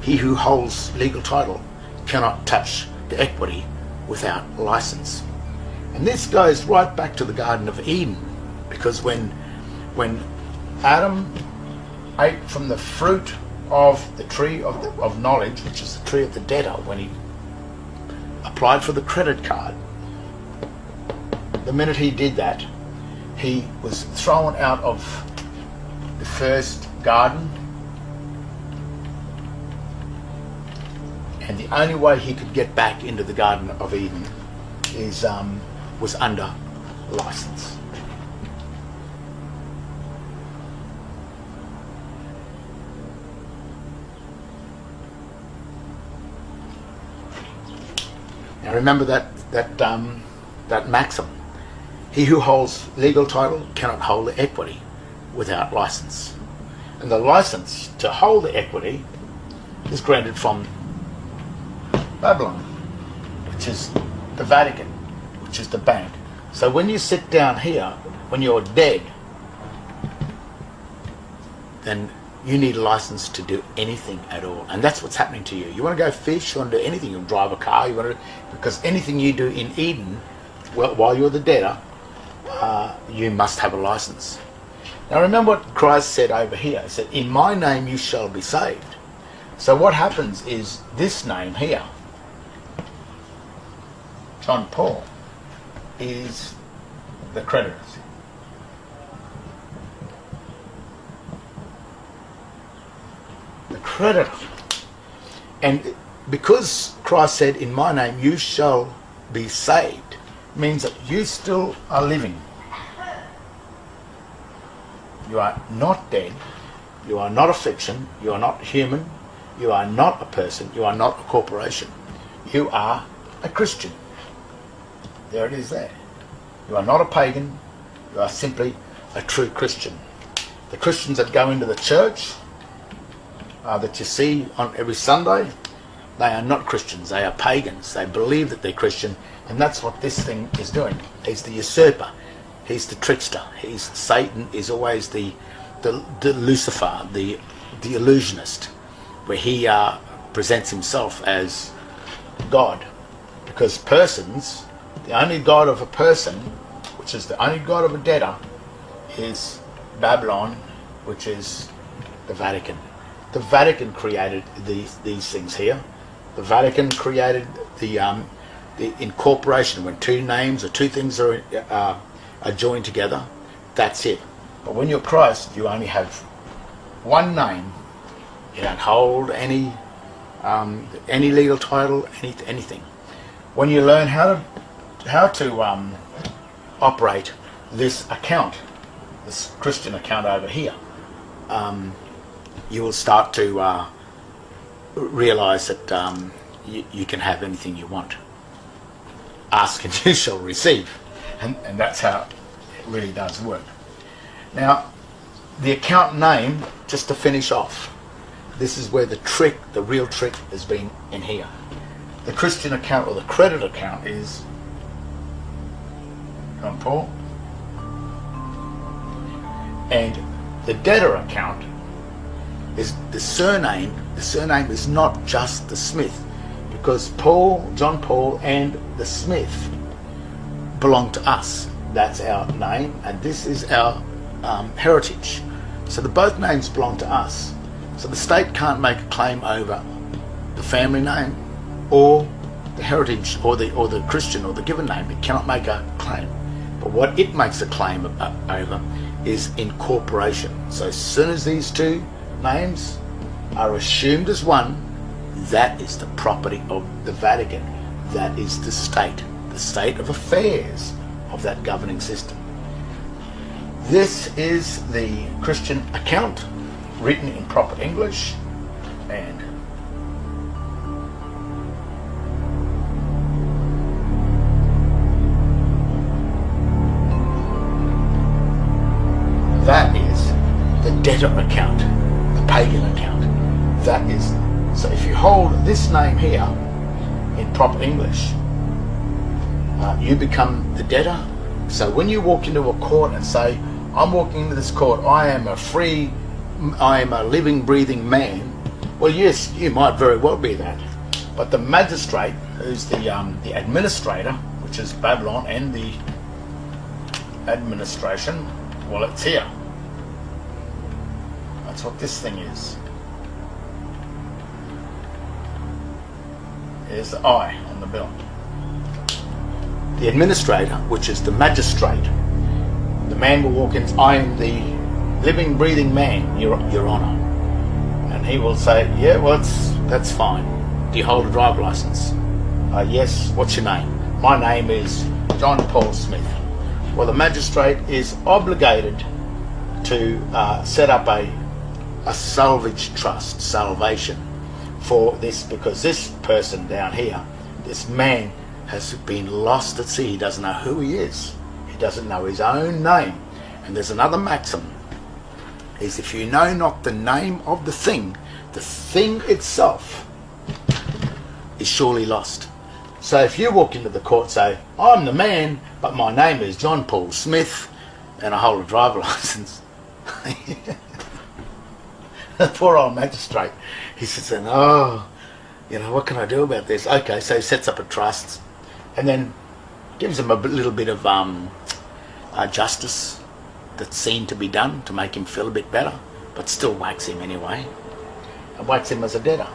S2: he who holds legal title cannot touch the equity without license. And this goes right back to the Garden of Eden, because when Adam ate from the fruit of the tree of knowledge, which is the tree of the debtor, when he applied for the credit card, the minute he did that, he was thrown out of the first garden, and the only way he could get back into the Garden of Eden was under license. Now remember that maxim. He who holds legal title cannot hold the equity without license. And the license to hold the equity is granted from Babylon, which is the Vatican, which is the bank. So when you sit down here, when you're dead, then you need a license to do anything at all. And that's what's happening to you. You want to go fish, you want to do anything, you want to drive a car, because anything you do in Eden, while you're the debtor, you must have a license. Now remember what Christ said over here. He said, in my name you shall be saved. So what happens is this name here John Paul is the creditors. The creditor. And because Christ said, in my name you shall be saved, means that you still are living. You are not dead. You are not a fiction. You are not human. You are not a person. You are not a corporation. You are a Christian. There it is there. You are not a pagan. You are simply a true Christian. The Christians that go into the church that you see on every Sunday, they are not Christians. They are pagans. They believe that they're Christian, and that's what this thing is doing. He's the usurper. He's the trickster. Satan is always the Lucifer, the illusionist, where he presents himself as God. Because persons, the only God of a person, which is the only God of a debtor, is Babylon, which is the Vatican. The Vatican created these things here. The Vatican created the incorporation. When two names or two things are joined together, that's it. But when you're Christ, you only have one name. You don't hold any legal title, anything. When you learn how to operate this account, this Christian account over here, you will start to realize that you can have anything you want. Ask and you shall receive. And that's how it really does work. Now, the account name, just to finish off, this is where the real trick has been in here. The Christian account, or the credit account, is John Paul. And the debtor account is the surname. The surname is not just the Smith, because John Paul and the Smith belong to us. That's our name, and this is our heritage. So both names belong to us. So the state can't make a claim over the family name or the heritage or the Christian or the given name. It cannot make a claim. But what it makes a claim over is incorporation. So as soon as these two names are assumed as one, that is the property of the Vatican. That is the state of affairs of that governing system. This is the Christian account written in proper English, and that is the debtor account, the pagan account. That is, so if you hold this name here in proper English, you become the debtor. So when you walk into a court and say, I'm walking into this court, I am a living, breathing man, well, yes, you might very well be that. But the magistrate, who's the administrator, which is Babylon, and the administration, well, it's here. That's what this thing is. Here's the I on the bill. The administrator, which is the magistrate, the man will walk in, I am the living, breathing man, Your Honour. And he will say, yeah, well, that's fine. Do you hold a driver licence? Yes. What's your name? My name is John Paul Smith. Well, the magistrate is obligated to set up a salvage trust, salvation, for this, because this person down here, this man, has been lost at sea. He doesn't know who he is. He doesn't know his own name. And there's another maxim, is if you know not the name of the thing itself is surely lost. So if you walk into the court and say, I'm the man, but my name is John Paul Smith, and I hold a driver licence, the poor old magistrate, he says, what can I do about this? Okay, so he sets up a trust, and then gives him a little bit of justice that's seen to be done to make him feel a bit better, but still whacks him anyway, and whacks him as a debtor.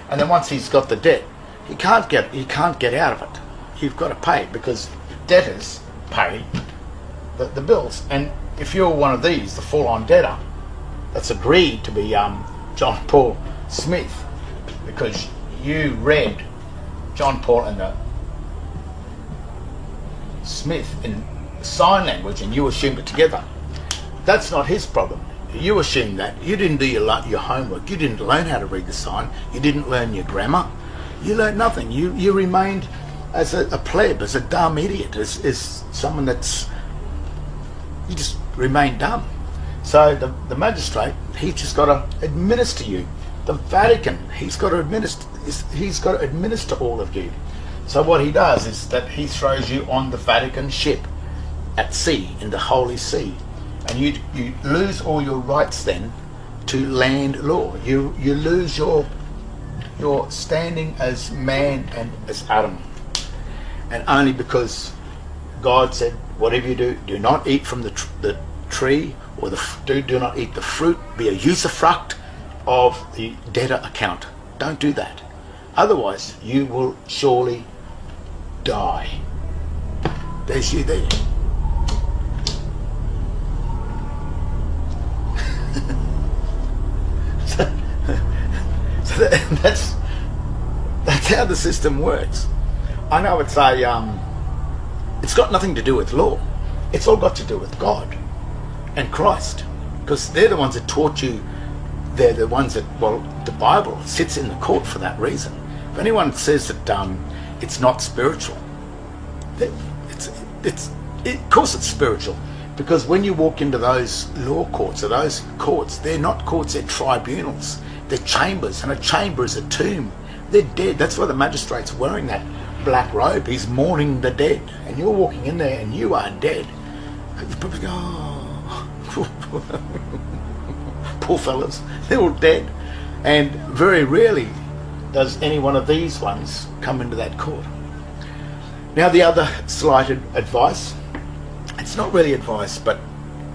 S2: And then once he's got the debt, he can't get out of it. you've got to pay, because debtors pay the bills. And if you're one of these, the full-on debtor that's agreed to be John Paul Smith, because you read John Paul and the Smith in sign language and you assumed it together, that's not his problem. You assume that. You didn't do your homework. You didn't learn how to read the sign. You didn't learn your grammar. You learned nothing. You remained as a pleb, as a dumb idiot, as someone that's... You just remain dumb. So the magistrate, he's just got to administer you. The Vatican, he's got to administer all of you. So what he does is that he throws you on the Vatican ship at sea, in the Holy See. And you lose all your rights then to land law. You lose your standing as man and as Adam. And only because God said, whatever you do, do not eat from the tree, or do not eat the fruit, be a usufruct of the debtor account. Don't do that. Otherwise, you will surely die. There's you there. So that's how the system works. I know it's got nothing to do with law. It's all got to do with God and Christ, because they're the ones that taught you. They're the ones that, well, the Bible sits in the court for that reason. If anyone says that it's not spiritual, of course it's spiritual, because when you walk into those law courts, or those courts, they're not courts, they're tribunals, they're chambers, and a chamber is a tomb. They're dead. That's why the magistrate's wearing that black robe. He's mourning the dead, and you're walking in there and you are dead. You probably go, oh, poor fellas, they're all dead. And very rarely does any one of these ones come into that court. Now, the other slight advice, it's not really advice, but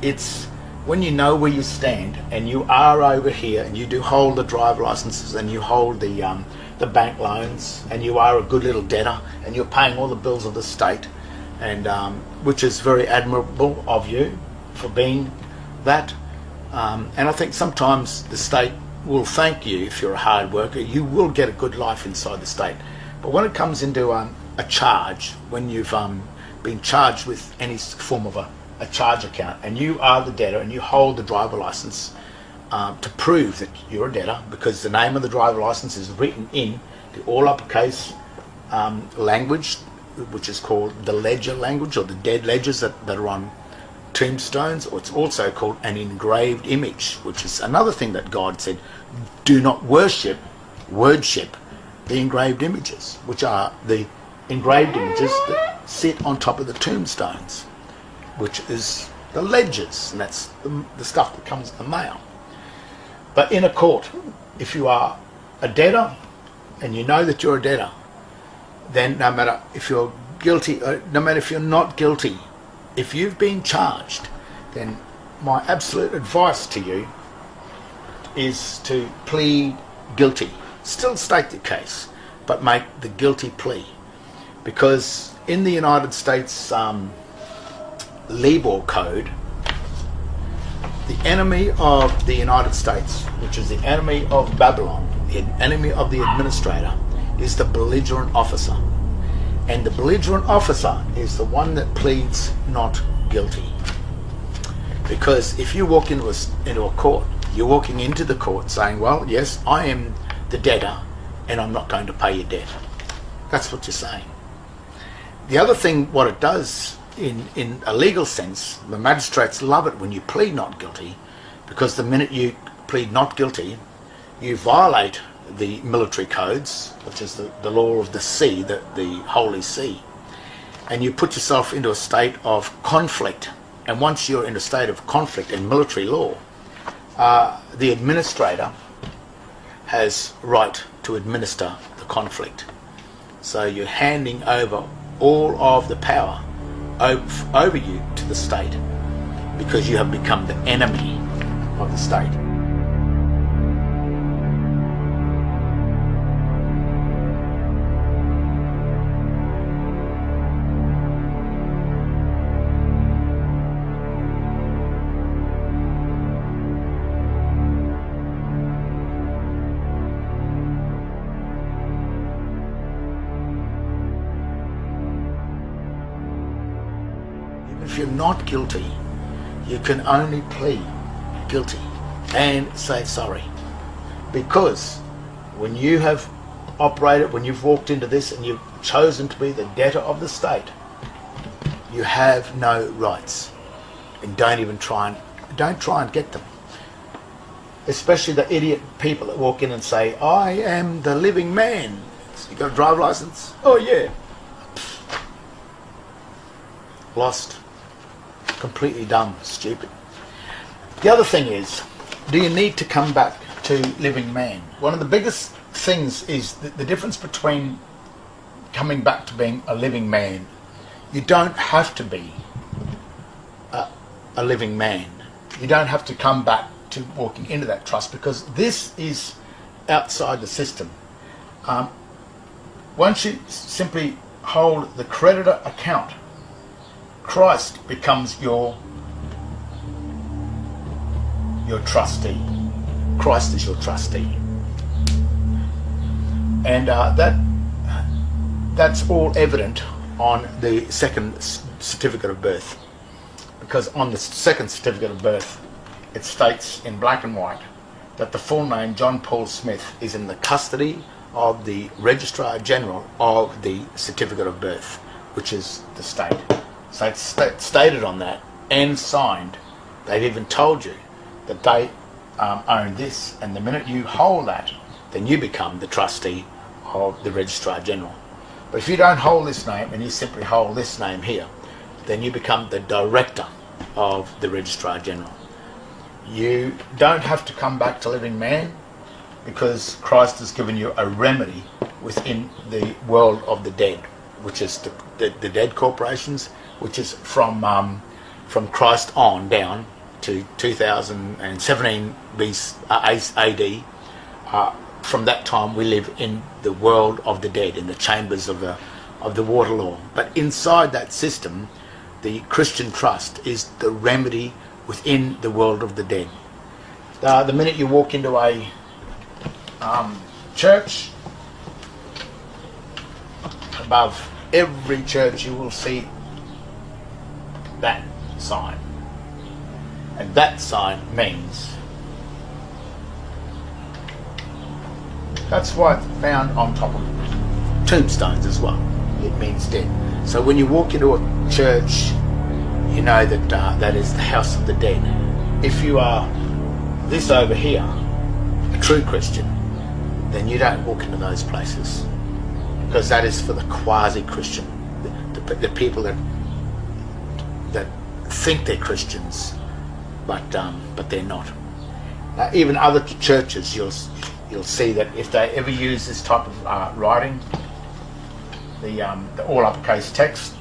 S2: it's when you know where you stand and you are over here and you do hold the driver licenses and you hold the bank loans and you are a good little debtor and you're paying all the bills of the state, and which is very admirable of you for being that. And I think sometimes the state will thank you if you're a hard worker. You will get a good life inside the state. But when it comes into a charge, when you've been charged with any form of a charge account, and you are the debtor and you hold the driver license to prove that you're a debtor, because the name of the driver license is written in the all uppercase language, which is called the ledger language, or the dead ledgers that are on tombstones, or it's also called an engraved image, which is another thing that God said, do not worship the engraved images, which are the engraved images that sit on top of the tombstones, which is the ledgers, and that's the stuff that comes in the mail. But in a court, if you are a debtor and you know that you're a debtor, then no matter if you're guilty, no matter if you're not guilty, if you've been charged, then my absolute advice to you is to plead guilty. Still state the case, but make the guilty plea. Because in the United States Libor Code, the enemy of the United States, which is the enemy of Babylon, the enemy of the administrator, is the belligerent officer. And the belligerent officer is the one that pleads not guilty. Because if you walk into a court, you're walking into the court saying, well, yes, I am the debtor and I'm not going to pay your debt. That's what you're saying. The other thing, what it does in a legal sense, the magistrates love it when you plead not guilty, because the minute you plead not guilty, you violate the military codes, which is the law of the sea, the Holy See, and you put yourself into a state of conflict. And once you're in a state of conflict in military law, the administrator has right to administer the conflict. So you're handing over all of the power over you to the state, because you have become the enemy of the state. you're not guilty, you can only plead guilty and say sorry. Because when you have operated, when you've walked into this and you've chosen to be the debtor of the state, you have no rights. And don't try and get them. Especially the idiot people that walk in and say, I am the living man. You got a driver license? Oh yeah. Lost. Completely dumb, stupid. The other thing is, do you need to come back to living man? One of the biggest things is the difference between coming back to being a living man. You don't have to be a living man. You don't have to come back to walking into that trust, because this is outside the system. Once you simply hold the creditor account, Christ becomes your trustee. Christ is your trustee. And that's all evident on the second certificate of birth. Because on the second certificate of birth, it states in black and white that the full name, John Paul Smith, is in the custody of the Registrar General of the certificate of birth, which is the state. So it's stated on that and signed. They've even told you that they own this, and the minute you hold that, then you become the trustee of the Registrar General. But if you don't hold this name and you simply hold this name here, then you become the director of the Registrar General. You don't have to come back to living man, because Christ has given you a remedy within the world of the dead, which is the dead corporations, which is from Christ on down to 2017 AD. From that time we live in the world of the dead, in the chambers of the water law. But inside that system, the Christian trust is the remedy within the world of the dead. The minute you walk into a church, above every church you will see that sign. And that sign means, that's why it's found on top of tombstones as well. It means dead. So when you walk into a church, you know that that is the house of the dead. If you are this over here, a true Christian, then you don't walk into those places, because that is for the quasi-Christian, the people that think they're Christians, but they're not. Even other churches, you'll see that if they ever use this type of writing, the all uppercase text,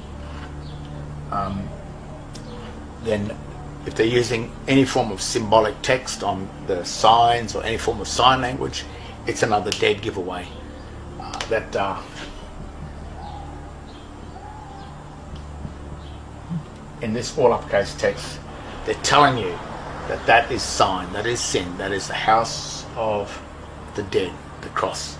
S2: then if they're using any form of symbolic text on the signs or any form of sign language, it's another dead giveaway. In this all uppercase text, they're telling you that that is sign, that is sin, that is the house of the dead, the cross.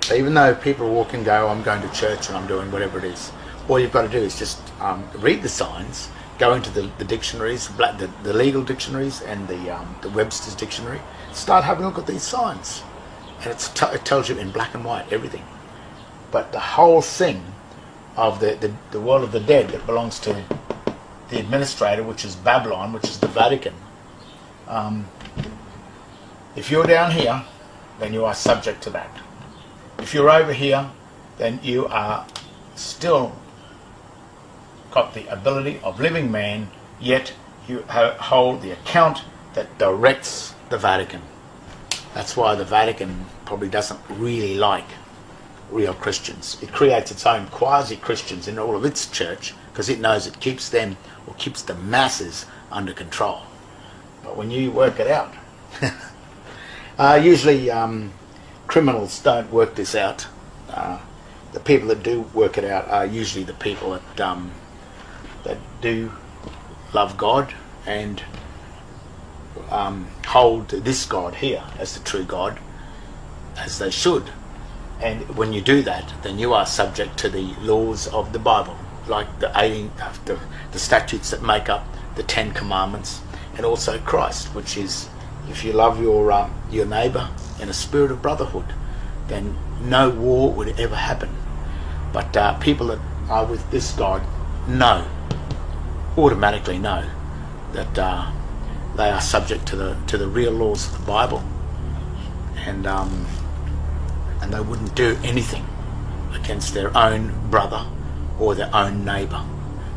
S2: So even though people walk and go, I'm going to church and I'm doing whatever it is, all you've got to do is just read the signs, go into the dictionaries, the legal dictionaries and the Webster's dictionary, start having a look at these signs, and it tells you in black and white everything. But the whole thing of the world of the dead that belongs to the administrator, which is Babylon, which is the Vatican, if you're down here, then you are subject to that. If you're over here, then you are still got the ability of living man, yet you hold the account that directs the Vatican. That's why the Vatican probably doesn't really like real Christians. It creates its own quasi-Christians in all of its church, because it knows it keeps them, or keeps the masses, under control. But when you work it out, usually criminals don't work this out. The people that do work it out are usually the people that do love God and hold this God here as the true God, as they should. And when you do that, then you are subject to the laws of the Bible, like the statutes that make up the Ten Commandments, and also Christ, which is, if you love your neighbour in a spirit of brotherhood, then no war would ever happen. But people that are with this God automatically know that they are subject to the real laws of the Bible, and they wouldn't do anything against their own brother or their own neighbour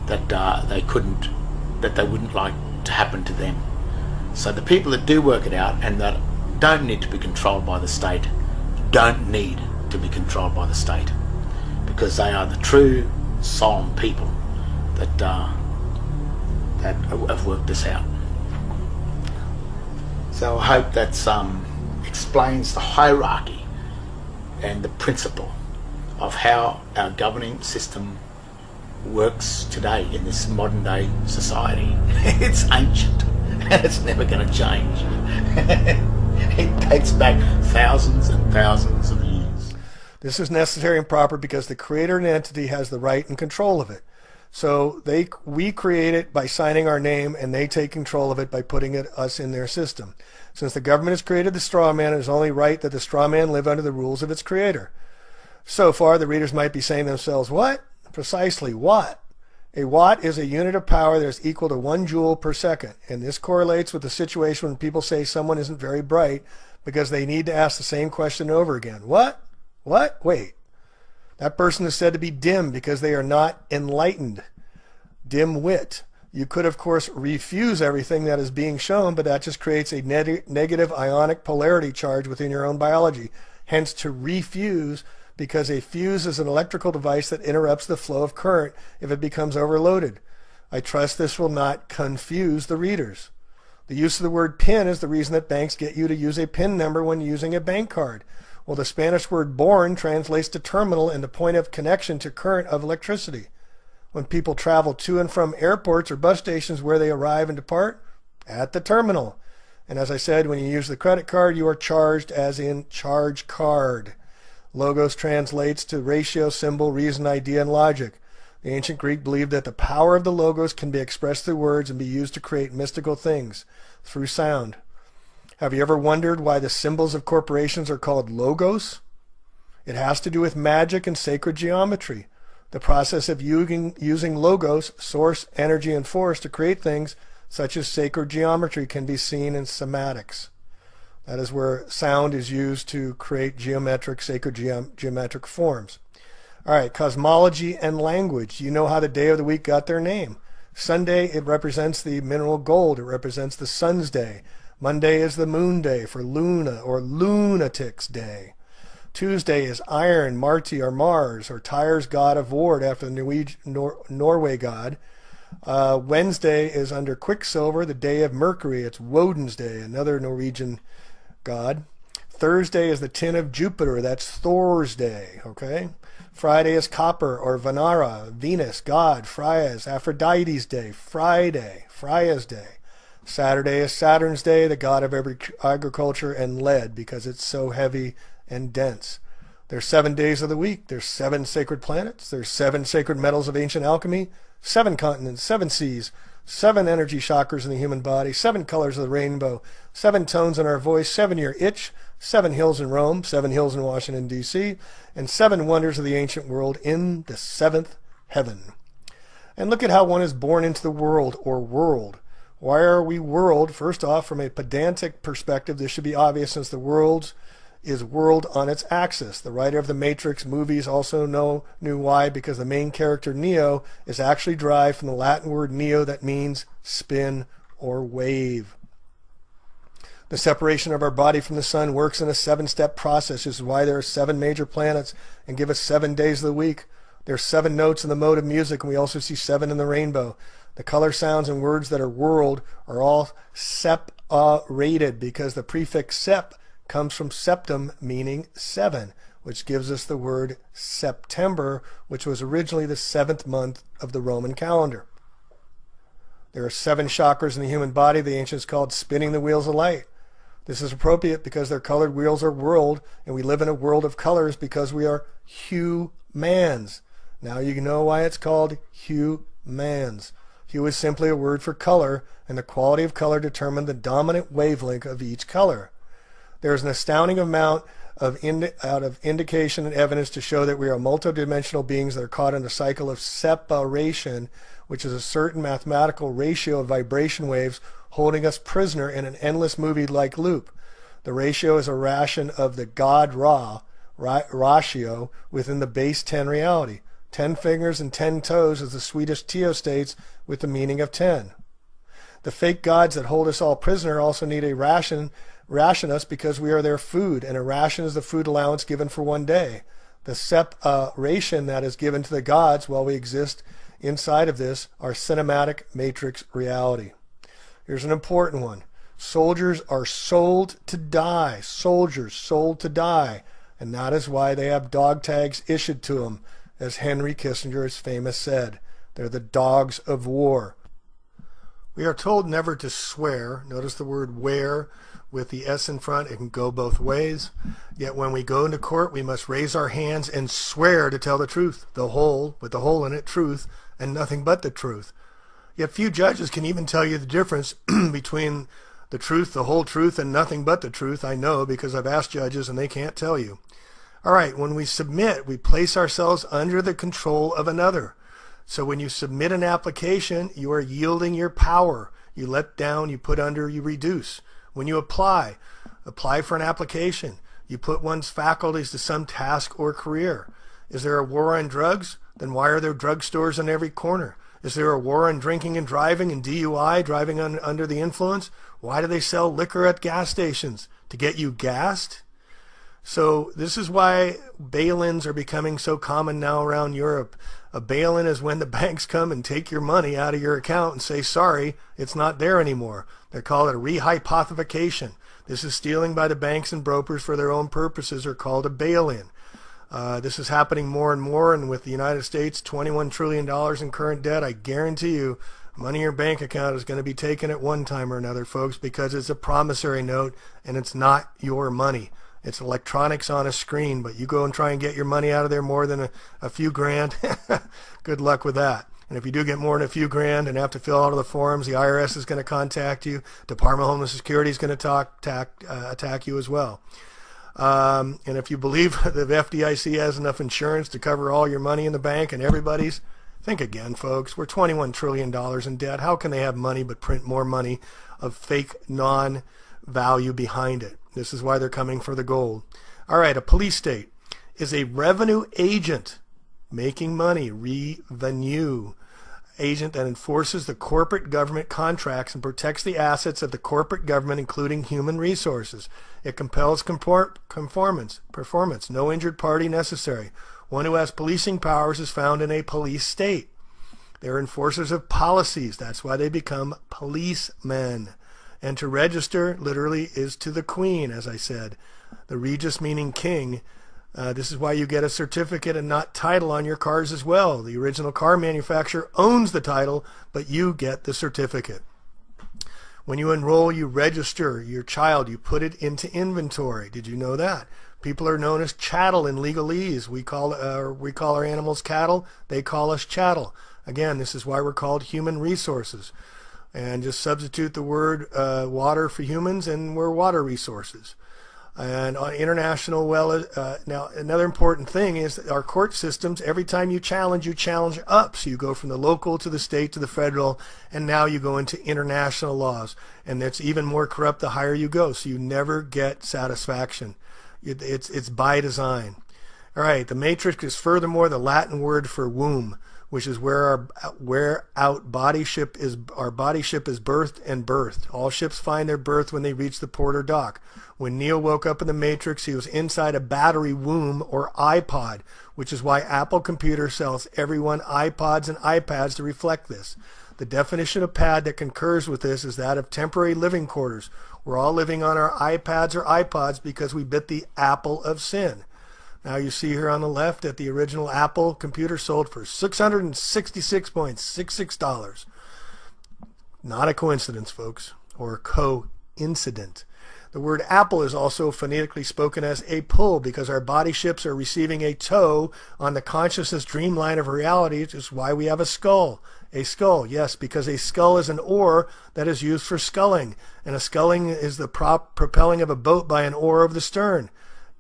S2: that they wouldn't like to happen to them. So the people that do work it out and that don't need to be controlled by the state don't need to be controlled by the state, because they are the true solemn people that have worked this out. So I hope that explains the hierarchy and the principle of how our governing system works today in this modern day society. It's ancient and it's never going to change. It dates back thousands and thousands of years.
S1: This is necessary and proper because the creator and entity has the right and control of it. So we create it by signing our name, and they take control of it by putting us in their system. Since the government has created the straw man, it is only right that the straw man live under the rules of its creator. So far, the readers might be saying to themselves, what? Precisely, watt. A watt is a unit of power that is equal to 1 joule per second, and this correlates with the situation when people say someone isn't very bright because they need to ask the same question over again. What? What? Wait. That person is said to be dim because they are not enlightened. Dim-wit. You could, of course, refuse everything that is being shown, but that just creates a negative ionic polarity charge within your own biology. Hence, to refuse, because a fuse is an electrical device that interrupts the flow of current if it becomes overloaded. I trust this will not confuse the readers. The use of the word PIN is the reason that banks get you to use a PIN number when using a bank card. Well, the Spanish word born translates to terminal and the point of connection to current of electricity. When people travel to and from airports or bus stations, where they arrive and depart? At the terminal. And as I said, when you use the credit card, you are charged, as in charge card. Logos translates to ratio, symbol, reason, idea, and logic. The ancient Greek believed that the power of the logos can be expressed through words and be used to create mystical things through sound. Have you ever wondered why the symbols of corporations are called logos? It has to do with magic and sacred geometry. The process of using logos, source, energy, and force to create things such as sacred geometry can be seen in somatics. That is where sound is used to create geometric, sacred geometric forms. All right, cosmology and language. You know how the day of the week got their name. Sunday, it represents the mineral gold. It represents the sun's day. Monday is the moon day for Luna or Lunatic's Day. Tuesday is iron, Marti or Mars, or Tyre's god of war after the Norway god. Wednesday is under Quicksilver, the day of Mercury. It's Woden's Day, another Norwegian god. Thursday is the tin of Jupiter. That's Thor's Day. Okay. Friday is Copper or Venera, Venus, God. Freya's Aphrodite's Day. Friday, Freya's Day. Saturday is Saturn's Day, the god of agriculture and lead, because it's so heavy and dense. There's 7 days of the week. There's 7 sacred planets. There's 7 sacred metals of ancient alchemy. 7 continents, 7 seas, 7 energy chakras in the human body, 7 colors of the rainbow, 7 tones in our voice, 7-year itch, 7 hills in Rome, 7 hills in Washington, D.C., and 7 wonders of the ancient world in the 7th heaven. And look at how one is born into the world, or world. Why are we world? First off, from a pedantic perspective, this should be obvious, since the world is world on its axis. The writer of the Matrix movies also knew why, because the main character Neo is actually derived from the Latin word neo, that means spin or wave. The separation of our body from the sun works in a 7-step process. This is why there are 7 major planets and give us 7 days of the week. There are 7 notes in the mode of music, and we also see 7 in the rainbow. The color, sounds, and words that are world are all sep-rated, because the prefix sep comes from septum, meaning 7, which gives us the word September, which was originally the 7th month of the Roman calendar. There are 7 chakras in the human body. The ancients called spinning the wheels of light. This is appropriate because their colored wheels are world, and we live in a world of colors because we are humans. Now you know why it's called humans. Hue is simply a word for color, and the quality of color determined the dominant wavelength of each color. There is an astounding amount of indication and evidence to show that we are multidimensional beings that are caught in a cycle of separation, which is a certain mathematical ratio of vibration waves holding us prisoner in an endless movie-like loop. The ratio is a ration of the God ratio within the base 10 reality. 10 fingers and 10 toes, as the Swedish Teo states, with the meaning of 10. The fake gods that hold us all prisoner also need a ration us because we are their food, and a ration is the food allowance given for one day. The separation that is given to the gods while we exist inside of this are cinematic matrix reality. Here's an important one. Soldiers are sold to die. Soldiers sold to die. And that is why they have dog tags issued to them, as Henry Kissinger has famous said. They're the dogs of war. We are told never to swear. Notice the word "wear" with the S in front. It can go both ways. Yet when we go into court, we must raise our hands and swear to tell the truth, the whole, with the hole in it, truth, and nothing but the truth. Yet few judges can even tell you the difference between the truth, the whole truth, and nothing but the truth. I know because I've asked judges and they can't tell you. All right, when we submit, we place ourselves under the control of another. So when you submit an application, you are yielding your power. You let down, you put under, you reduce. When you apply for an application. You put one's faculties to some task or career. Is there a war on drugs? Then why are there drugstores on every corner? Is there a war on drinking and driving and DUI, driving under the influence? Why do they sell liquor at gas stations? To get you gassed? So this is why bail-ins are becoming so common now around Europe. A bail-in is when the banks come and take your money out of your account and say, sorry, it's not there anymore. They call it a rehypothecation. This is stealing by the banks and brokers for their own purposes, are called a bail-in. This is happening more and more, and with the United States, $21 trillion in current debt, I guarantee you money in your bank account is going to be taken at one time or another, folks, because it's a promissory note and it's not your money. It's electronics on a screen, but you go and try and get your money out of there more than a few grand, good luck with that. And if you do get more than a few grand and have to fill out all the forms, the IRS is going to contact you. Department of Homeland Security is going to attack you as well. And if you believe the FDIC has enough insurance to cover all your money in the bank and everybody's, think again, folks. We're $21 trillion in debt. How can they have money but print more money of fake non-value behind it? This is why they're coming for the gold. All right, a police state is a revenue agent making money, revenue agent that enforces the corporate government contracts and protects the assets of the corporate government, including human resources. It compels performance, no injured party necessary. One who has policing powers is found in a police state. They're enforcers of policies. That's why they become policemen. And to register literally is to the queen, as I said. The regis meaning king. This is why you get a certificate and not title on your cars as well. The original car manufacturer owns the title, but you get the certificate. When you enroll, you register your child. You put it into inventory. Did you know that? People are known as chattel in legalese. We call our animals cattle. They call us chattel. Again, this is why we're called human resources. And just substitute the word water for humans, and we're water resources. And on international, now another important thing is that our court systems, every time you challenge up. So you go from the local to the state to the federal, and now you go into international laws. And it's even more corrupt the higher you go, so you never get satisfaction. It's by design. All right, the matrix is furthermore the Latin word for womb, which is where our body ship is birthed and birthed. All ships find their birth when they reach the port or dock. When Neo woke up in the Matrix, he was inside a battery womb or iPod, which is why Apple Computer sells everyone iPods and iPads to reflect this. The definition of pad that concurs with this is that of temporary living quarters. We're all living on our iPads or iPods because we bit the apple of sin. Now you see here on the left that the original Apple computer sold for $666.66. Not a coincidence, folks, or a coincident. The word apple is also phonetically spoken as a pull because our body ships are receiving a tow on the consciousness dreamline of reality, which is why we have a skull. A skull, yes, because a skull is an oar that is used for sculling, and a sculling is the propelling of a boat by an oar over the stern.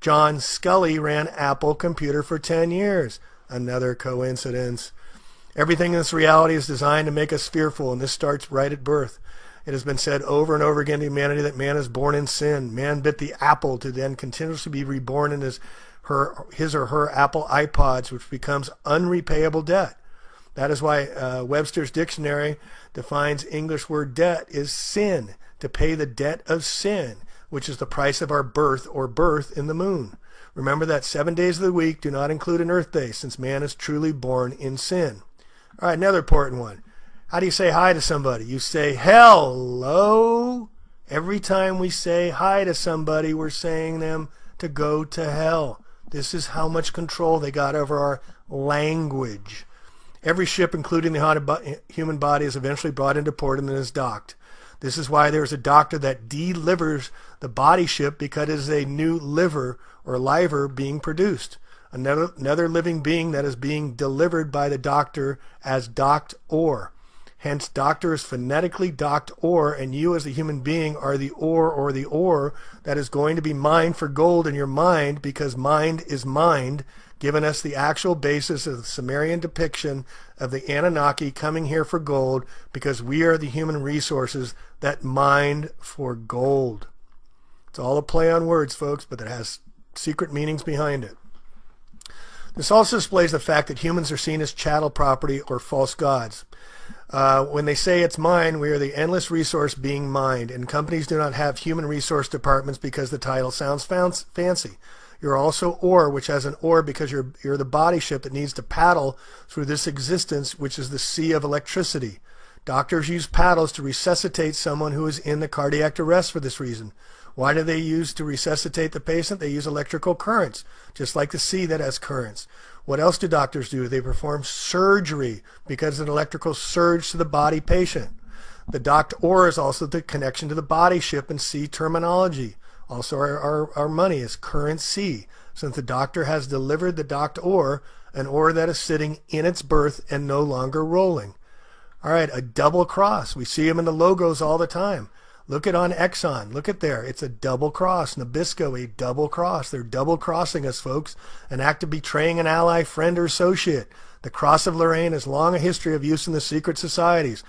S1: John Scully ran Apple Computer for 10 years. Another coincidence. Everything in this reality is designed to make us fearful, and this starts right at birth. It has been said over and over again to humanity that man is born in sin. Man bit the apple to then continuously be reborn in his or her Apple iPods, which becomes unrepayable debt. That is why Webster's dictionary defines English word debt is sin, to pay the debt of sin, which is the price of our birth or birth in the moon. Remember that 7 days of the week do not include an earth day, since man is truly born in sin. All right, another important one. How do you say hi to somebody? You say hello. Every time we say hi to somebody, we're saying them to go to hell. This is how much control they got over our language. Every ship, including the human body, is eventually brought into port and then is docked. This is why there's a doctor that delivers the body ship, because it is a new liver or liver being produced. Another living being that is being delivered by the doctor as docked ore. Hence, doctor is phonetically docked ore, and you as a human being are the ore or the ore that is going to be mined for gold in your mind, because mind is mind, giving us the actual basis of the Sumerian depiction of the Anunnaki coming here for gold, because we are the human resources that mined for gold. It's all a play on words, folks, but it has secret meanings behind it. This also displays the fact that humans are seen as chattel property or false gods. When they say it's mine, we are the endless resource being mined, and companies do not have human resource departments because the title sounds fancy. You're also ore, which has an ore because you're the body ship that needs to paddle through this existence, which is the sea of electricity. Doctors use paddles to resuscitate someone who is in the cardiac arrest for this reason. Why do they use to resuscitate the patient? They use electrical currents, just like the sea that has currents. What else do doctors do? They perform surgery because of an electrical surge to the body patient. The docked ore is also the connection to the body ship and sea terminology. Also, our money is currency, since the doctor has delivered the docked ore, an ore that is sitting in its berth and no longer rolling. All right, a double cross. We see them in the logos all the time. Look at on Exxon. Look at there. It's a double cross. Nabisco, a double cross. They're double crossing us, folks. An act of betraying an ally, friend, or associate. The cross of Lorraine has long a history of use in the secret societies.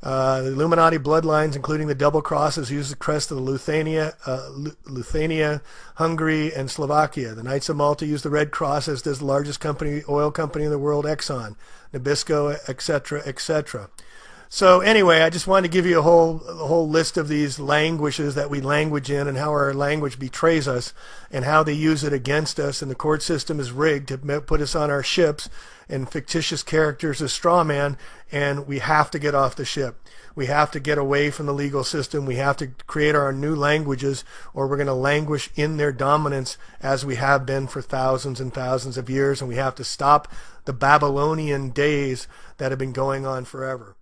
S1: The Illuminati bloodlines, including the double crosses, use the crest of the Lithuania, Hungary, and Slovakia. The Knights of Malta use the red cross, as does the largest oil company in the world, Exxon, Nabisco, etc., etc. So anyway, I just wanted to give you a whole list of these languages that we language in, and how our language betrays us, and how they use it against us. And the court system is rigged to put us on our ships and fictitious characters as straw man, and we have to get off the ship. We have to get away from the legal system. We have to create our new languages, or we're going to languish in their dominance as we have been for thousands and thousands of years, and we have to stop the Babylonian days that have been going on forever.